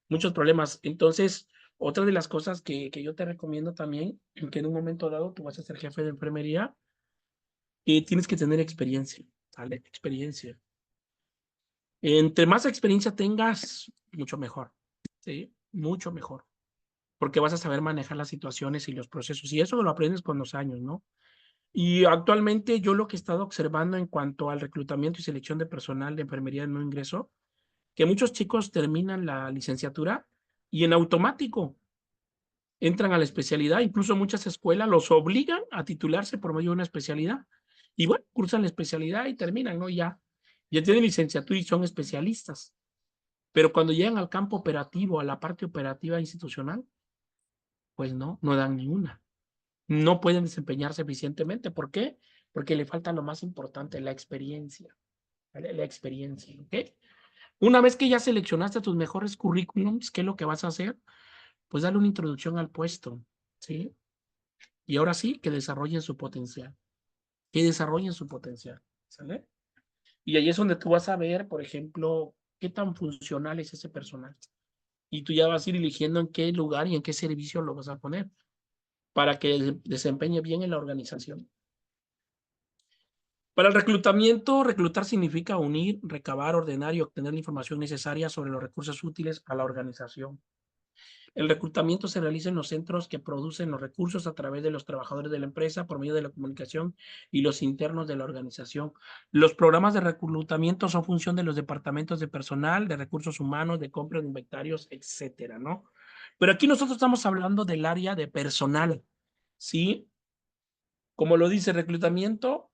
Muchos problemas. Entonces, otra de las cosas que yo te recomiendo también, que en un momento dado tú vas a ser jefe de enfermería, tienes que tener experiencia, ¿vale? Experiencia. Entre más experiencia tengas, mucho mejor, ¿sí? Mucho mejor. Porque vas a saber manejar las situaciones y los procesos. Y eso lo aprendes con los años, ¿no? Y actualmente yo lo que he estado observando en cuanto al reclutamiento y selección de personal de enfermería de nuevo ingreso, que muchos chicos terminan la licenciatura y en automático entran a la especialidad. Incluso muchas escuelas los obligan a titularse por medio de una especialidad. Y bueno, cursan la especialidad y terminan, ¿no? Ya tienen licenciatura y son especialistas. Pero cuando llegan al campo operativo, a la parte operativa institucional, pues no dan ni una. No pueden desempeñarse eficientemente. ¿Por qué? Porque le falta lo más importante, la experiencia. ¿Vale? La experiencia, ¿ok? Una vez que ya seleccionaste tus mejores currículums, ¿qué es lo que vas a hacer? Pues darle una introducción al puesto, ¿sí? Y ahora sí, que desarrollen su potencial. Que desarrollen su potencial, ¿sale? Y ahí es donde tú vas a ver, por ejemplo, qué tan funcional es ese personal. Y tú ya vas a ir eligiendo en qué lugar y en qué servicio lo vas a poner para que desempeñe bien en la organización. Para el reclutamiento, reclutar significa unir, recabar, ordenar y obtener la información necesaria sobre los recursos útiles a la organización. El reclutamiento se realiza en los centros que producen los recursos a través de los trabajadores de la empresa por medio de la comunicación y los internos de la organización. Los programas de reclutamiento son función de los departamentos de personal, de recursos humanos, de compra de inventarios, etcétera, ¿no? Pero aquí nosotros estamos hablando del área de personal, ¿sí? Como lo dice reclutamiento,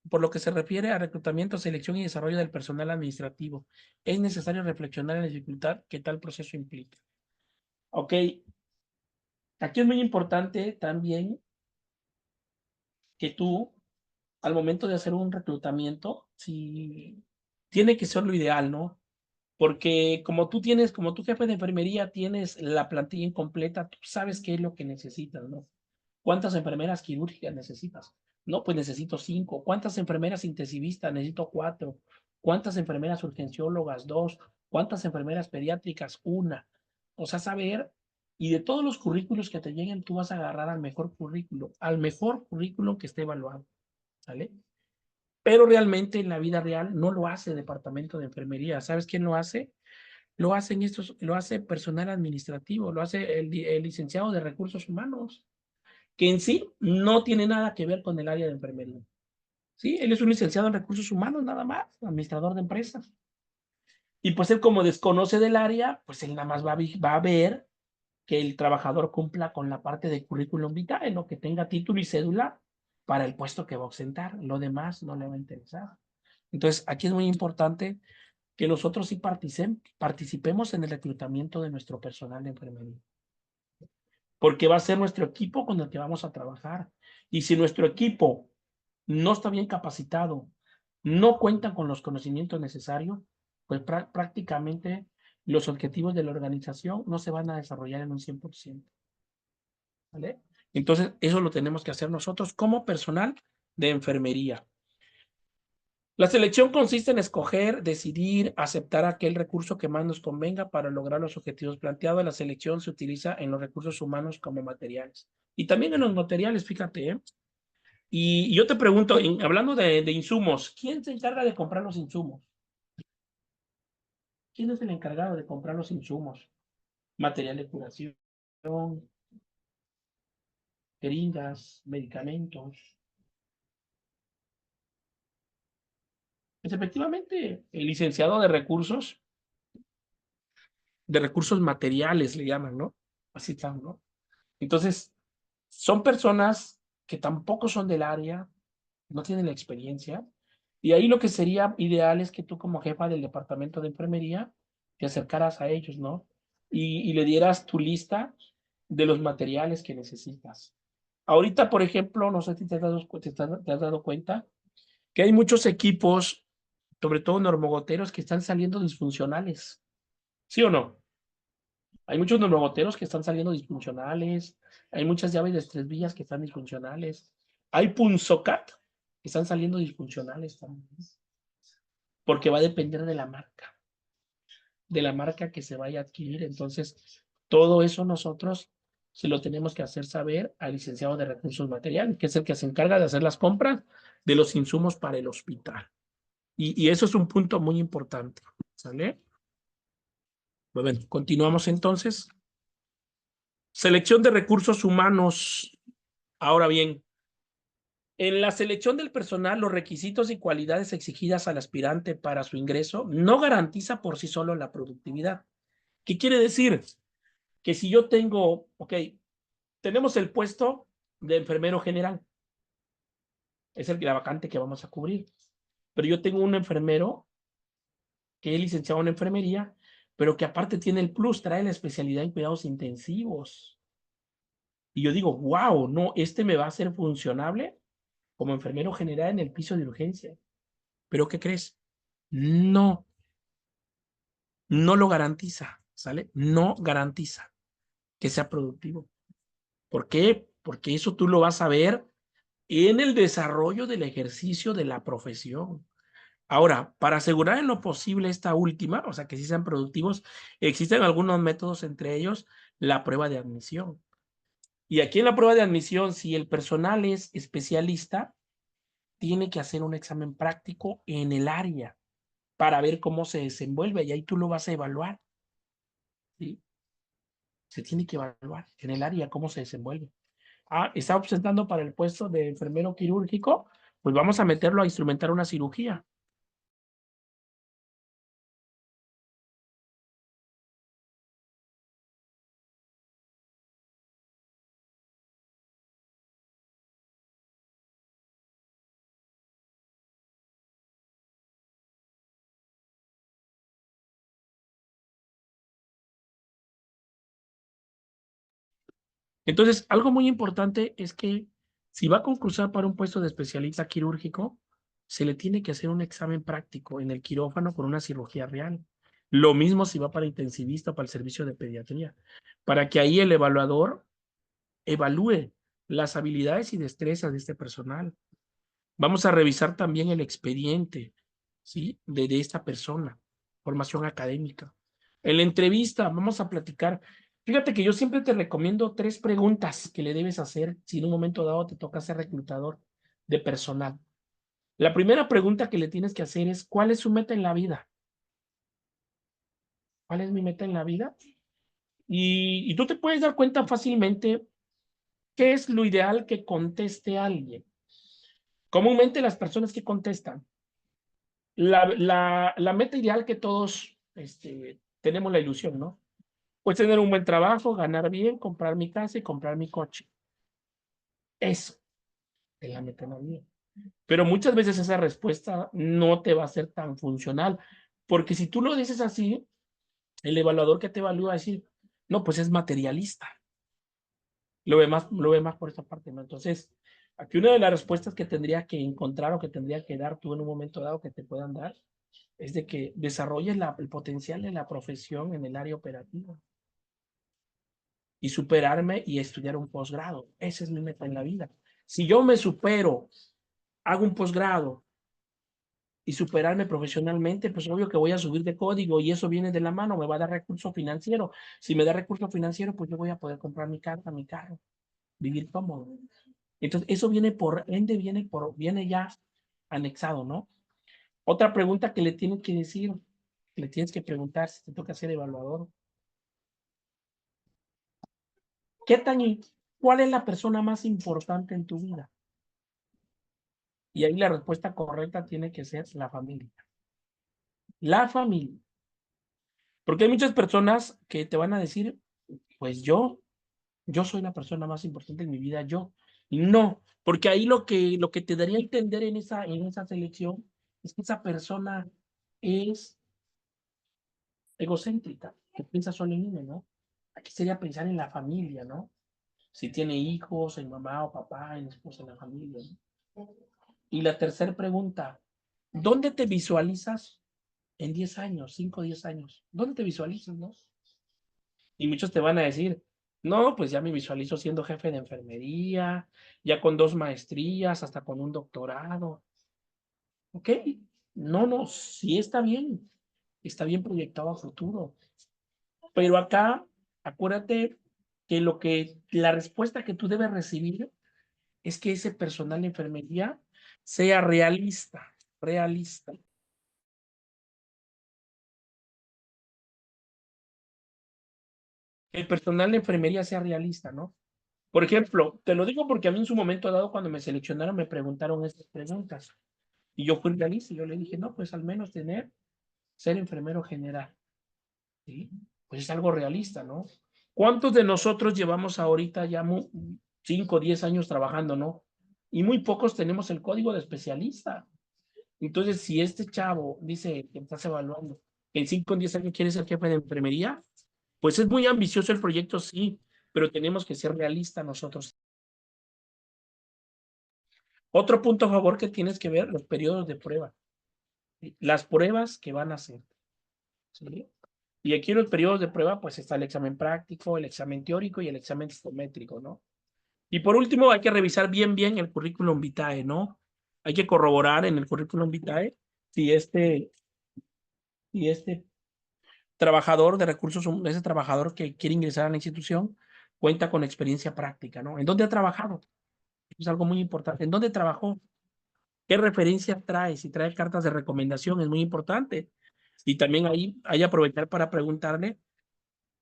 por lo que se refiere a reclutamiento, selección y desarrollo del personal administrativo, es necesario reflexionar en la dificultad que tal proceso implica. Ok, aquí es muy importante también que tú, al momento de hacer un reclutamiento, si tiene que ser lo ideal, ¿no? Porque como tu jefe de enfermería tienes la plantilla incompleta, tú sabes qué es lo que necesitas, ¿no? ¿Cuántas enfermeras quirúrgicas necesitas? No, pues necesito 5. ¿Cuántas enfermeras intensivistas? Necesito 4. ¿Cuántas enfermeras urgenciólogas? 2. ¿Cuántas enfermeras pediátricas? 1. O sea, saber, y de todos los currículos que te lleguen, tú vas a agarrar al mejor currículo que esté evaluado, ¿sale? Pero realmente en la vida real no lo hace el departamento de enfermería. ¿Sabes quién lo hace? Lo hace personal administrativo, lo hace el licenciado de recursos humanos, que en sí no tiene nada que ver con el área de enfermería. Sí, él es un licenciado en recursos humanos nada más, administrador de empresas. Y pues él como desconoce del área, pues él nada más va a ver que el trabajador cumpla con la parte de currículum vitae, ¿no? Que tenga título y cédula para el puesto que va a ostentar. Lo demás no le va a interesar. Entonces, aquí es muy importante que nosotros sí participemos en el reclutamiento de nuestro personal de enfermería. Porque va a ser nuestro equipo con el que vamos a trabajar. Y si nuestro equipo no está bien capacitado, no cuentan con los conocimientos necesarios, pues prácticamente los objetivos de la organización no se van a desarrollar en un 100%. ¿Vale? Entonces, eso lo tenemos que hacer nosotros como personal de enfermería. La selección consiste en escoger, decidir, aceptar aquel recurso que más nos convenga para lograr los objetivos planteados. La selección se utiliza en los recursos humanos como materiales. Y también en los materiales, fíjate, ¿eh? Y yo te pregunto, hablando de insumos, ¿quién se encarga de comprar los insumos? ¿Quién es el encargado de comprar los insumos? Material de curación, jeringas, medicamentos. Pues efectivamente, el licenciado de recursos materiales le llaman, ¿no? Así están, ¿no? Entonces, son personas que tampoco son del área, no tienen la experiencia, y ahí lo que sería ideal es que tú como jefa del departamento de enfermería te acercaras a ellos, ¿no? y le dieras tu lista de los materiales que necesitas. Ahorita, por ejemplo, no sé si te has dado cuenta que hay muchos equipos, sobre todo normogoteros, que están saliendo disfuncionales. ¿Sí o no? Hay muchos normogoteros que están saliendo disfuncionales. Hay muchas llaves de 3 vías que están disfuncionales. Hay punzocat que están saliendo disfuncionales también. Porque va a depender de la marca que se vaya a adquirir. Entonces, todo eso nosotros se lo tenemos que hacer saber al licenciado de recursos materiales, que es el que se encarga de hacer las compras de los insumos para el hospital. Y eso es un punto muy importante. ¿Sale? Bueno, continuamos entonces. Selección de recursos humanos. Ahora bien, en la selección del personal, los requisitos y cualidades exigidas al aspirante para su ingreso no garantiza por sí solo la productividad. ¿Qué quiere decir? Que si yo tengo, tenemos el puesto de enfermero general, es la vacante que vamos a cubrir, pero yo tengo un enfermero que es licenciado en enfermería, pero que aparte tiene el plus, trae la especialidad en cuidados intensivos. Y yo digo, wow, no, me va a ser funcionable como enfermero general en el piso de urgencia. ¿Pero qué crees? No, no lo garantiza, ¿sale? No garantiza que sea productivo. ¿Por qué? Porque eso tú lo vas a ver en el desarrollo del ejercicio de la profesión. Ahora, para asegurar en lo posible esta última, o sea, que sí sean productivos, existen algunos métodos, entre ellos la prueba de admisión. Y aquí en la prueba de admisión, si el personal es especialista, tiene que hacer un examen práctico en el área para ver cómo se desenvuelve y ahí tú lo vas a evaluar. ¿Sí? Se tiene que evaluar en el área cómo se desenvuelve. Está presentando para el puesto de enfermero quirúrgico, pues vamos a meterlo a instrumentar una cirugía. Entonces, algo muy importante es que si va a concursar para un puesto de especialista quirúrgico, se le tiene que hacer un examen práctico en el quirófano con una cirugía real. Lo mismo si va para intensivista o para el servicio de pediatría, para que ahí el evaluador evalúe las habilidades y destrezas de este personal. Vamos a revisar también el expediente, ¿sí? De esta persona, formación académica. En la entrevista vamos a platicar. Fíjate que yo siempre te recomiendo 3 preguntas que le debes hacer si en un momento dado te toca ser reclutador de personal. La primera pregunta que le tienes que hacer es, ¿cuál es su meta en la vida? ¿Cuál es mi meta en la vida? Y tú te puedes dar cuenta fácilmente qué es lo ideal que conteste alguien. Comúnmente las personas que contestan, la meta ideal que todos tenemos la ilusión, ¿no? Pues tener un buen trabajo, ganar bien, comprar mi casa y comprar mi coche. Eso es la meta en la vida. Pero muchas veces esa respuesta no te va a ser tan funcional, porque si tú lo dices así, el evaluador que te evalúa va a decir, no, pues es materialista. Lo ve más por esa parte, ¿no? Entonces, aquí una de las respuestas que tendría que encontrar o que tendría que dar tú en un momento dado que te puedan dar es de que desarrolles el potencial de la profesión en el área operativa y superarme y estudiar un posgrado. Esa es mi meta en la vida. Si yo me supero, hago un posgrado y superarme profesionalmente, pues obvio que voy a subir de código y eso viene de la mano, me va a dar recurso financiero. Si me da recurso financiero, pues yo voy a poder comprar mi casa, mi carro, vivir cómodo. Entonces, eso viene por ende, viene ya anexado, ¿no? Otra pregunta que le tienes que decir, le tienes que preguntar si te toca ser evaluador. ¿Cuál es la persona más importante en tu vida? Y ahí la respuesta correcta tiene que ser la familia. La familia. Porque hay muchas personas que te van a decir, pues yo soy la persona más importante en mi vida, yo. Y no, porque ahí lo que te daría a entender en esa selección es que esa persona es egocéntrica. que piensa solo en uno, ¿no? Aquí sería pensar en la familia, ¿no? Si tiene hijos, en mamá o papá, en esposa, en la familia, ¿no? Y la tercera pregunta, ¿dónde te visualizas en 10 años, 5 o 10 años? ¿Dónde te visualizas, no? Y muchos te van a decir, no, pues ya me visualizo siendo jefe de enfermería, ya con 2 maestrías, hasta con un doctorado. ¿Ok? No, no, sí está bien proyectado a futuro. Pero acá, acuérdate que la respuesta que tú debes recibir es que ese personal de enfermería sea realista, realista. El personal de enfermería sea realista, ¿no? Por ejemplo, te lo digo porque a mí en su momento dado, cuando me seleccionaron, me preguntaron estas preguntas. Y yo fui realista y yo le dije, no, pues al menos ser enfermero general. ¿Sí? Pues es algo realista, ¿no? ¿Cuántos de nosotros llevamos ahorita ya 5 o 10 años trabajando, no? Y muy pocos tenemos el código de especialista. Entonces, si este chavo dice que estás evaluando que en 5 o 10 años quiere ser jefe de enfermería, pues es muy ambicioso el proyecto, sí, pero tenemos que ser realistas nosotros. Otro punto a favor que tienes que ver, los periodos de prueba. ¿Sí? Las pruebas que van a hacer. ¿Sí? Y aquí en los periodos de prueba, pues está el examen práctico, el examen teórico y el examen psicométrico, ¿no? Y por último, hay que revisar bien el currículum vitae, ¿no? Hay que corroborar en el currículum vitae si este trabajador de recursos, ese trabajador que quiere ingresar a la institución, cuenta con experiencia práctica, ¿no? ¿En dónde ha trabajado? Es algo muy importante. ¿En dónde trabajó? ¿Qué referencias trae? Si trae cartas de recomendación, es muy importante. Y también ahí hay que aprovechar para preguntarle,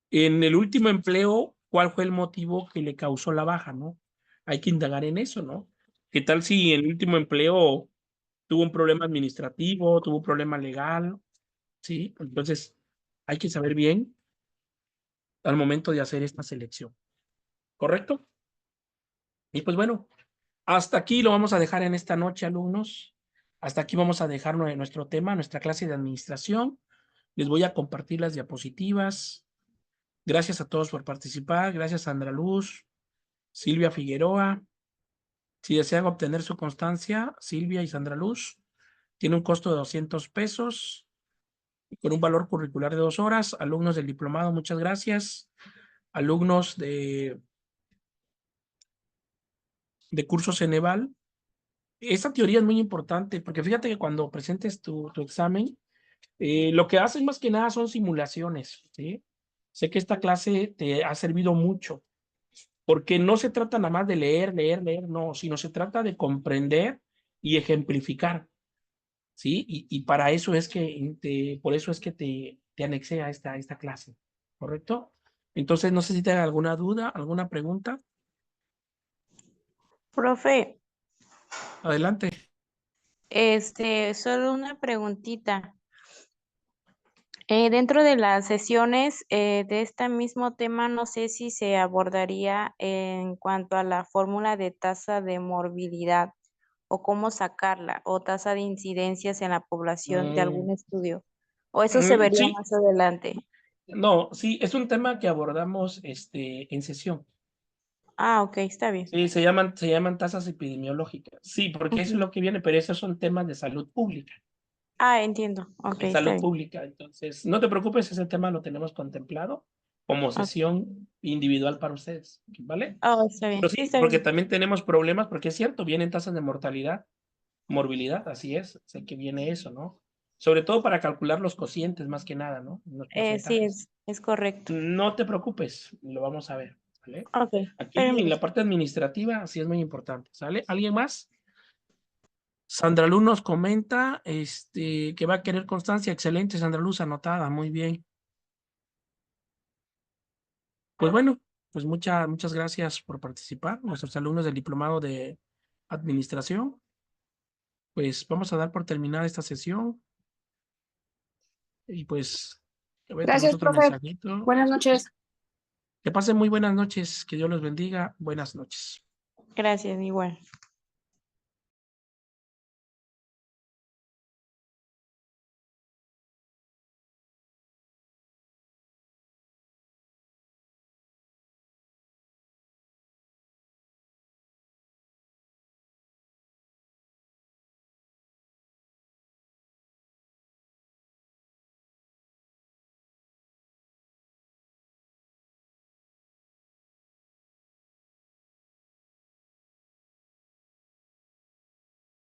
en el último empleo, ¿cuál fue el motivo que le causó la baja, no? Hay que indagar en eso, ¿no? ¿Qué tal si en el último empleo tuvo un problema administrativo, tuvo un problema legal? ¿Sí? Entonces, hay que saber bien al momento de hacer esta selección. ¿Correcto? Y pues bueno, hasta aquí lo vamos a dejar en esta noche, alumnos. Hasta aquí vamos a dejar nuestro tema, nuestra clase de administración. Les voy a compartir las diapositivas. Gracias a todos por participar. Gracias a Sandra Luz, Silvia Figueroa. Si desean obtener su constancia, Silvia y Sandra Luz, tiene un costo de 200 pesos con un valor curricular de 2 horas. Alumnos del diplomado, muchas gracias. Alumnos de curso Ceneval. Esta teoría es muy importante porque fíjate que cuando presentes tu examen, lo que hacen más que nada son simulaciones, ¿sí? Sé que esta clase te ha servido mucho porque no se trata nada más de leer, no, sino se trata de comprender y ejemplificar, ¿sí? Y para eso es que, por eso es que te anexé a esta clase, ¿correcto? Entonces, no sé si te haga alguna duda, alguna pregunta. Profe, Adelante. solo una preguntita. Dentro de las sesiones de este mismo tema, no sé si se abordaría en cuanto a la fórmula de tasa de morbilidad o cómo sacarla, o tasa de incidencias en la población de algún estudio, o eso se vería Sí, más adelante. no, sí, es un tema que abordamos en sesión. Ah, ok, está bien. Sí, se llaman tasas epidemiológicas. Sí, porque eso es Ujú. lo que viene, pero esos son temas de salud pública. Ah, entiendo. Ok, De está salud bien. pública. Entonces, no te preocupes, ese tema lo tenemos contemplado como Ok. sesión individual para ustedes, ¿vale? Oh, está Pero bien. Sí, sí, está porque bien. también tenemos problemas, porque es cierto, vienen tasas de mortalidad, morbilidad, así es, sé que viene eso, ¿no? Sobre todo para calcular los cocientes, más que nada, ¿no? Los Sí, porcentajes. es correcto. No te preocupes, lo vamos a ver, ¿vale? Ok, está Aquí bien, en la profe. parte administrativa sí es muy importante, ¿sale? ¿Alguien más? Sandra Luz nos comenta que va a querer constancia. Excelente, Sandra Luz, anotada, muy bien. Pues bueno, pues muchas gracias por participar. Nuestros alumnos del diplomado de administración. Pues vamos a dar por terminada esta sesión. Y pues, a ver, tenemos Gracias, otro profe. mensajito. Buenas noches. Que pasen muy buenas noches. Que Dios los bendiga. Buenas noches. Gracias, igual.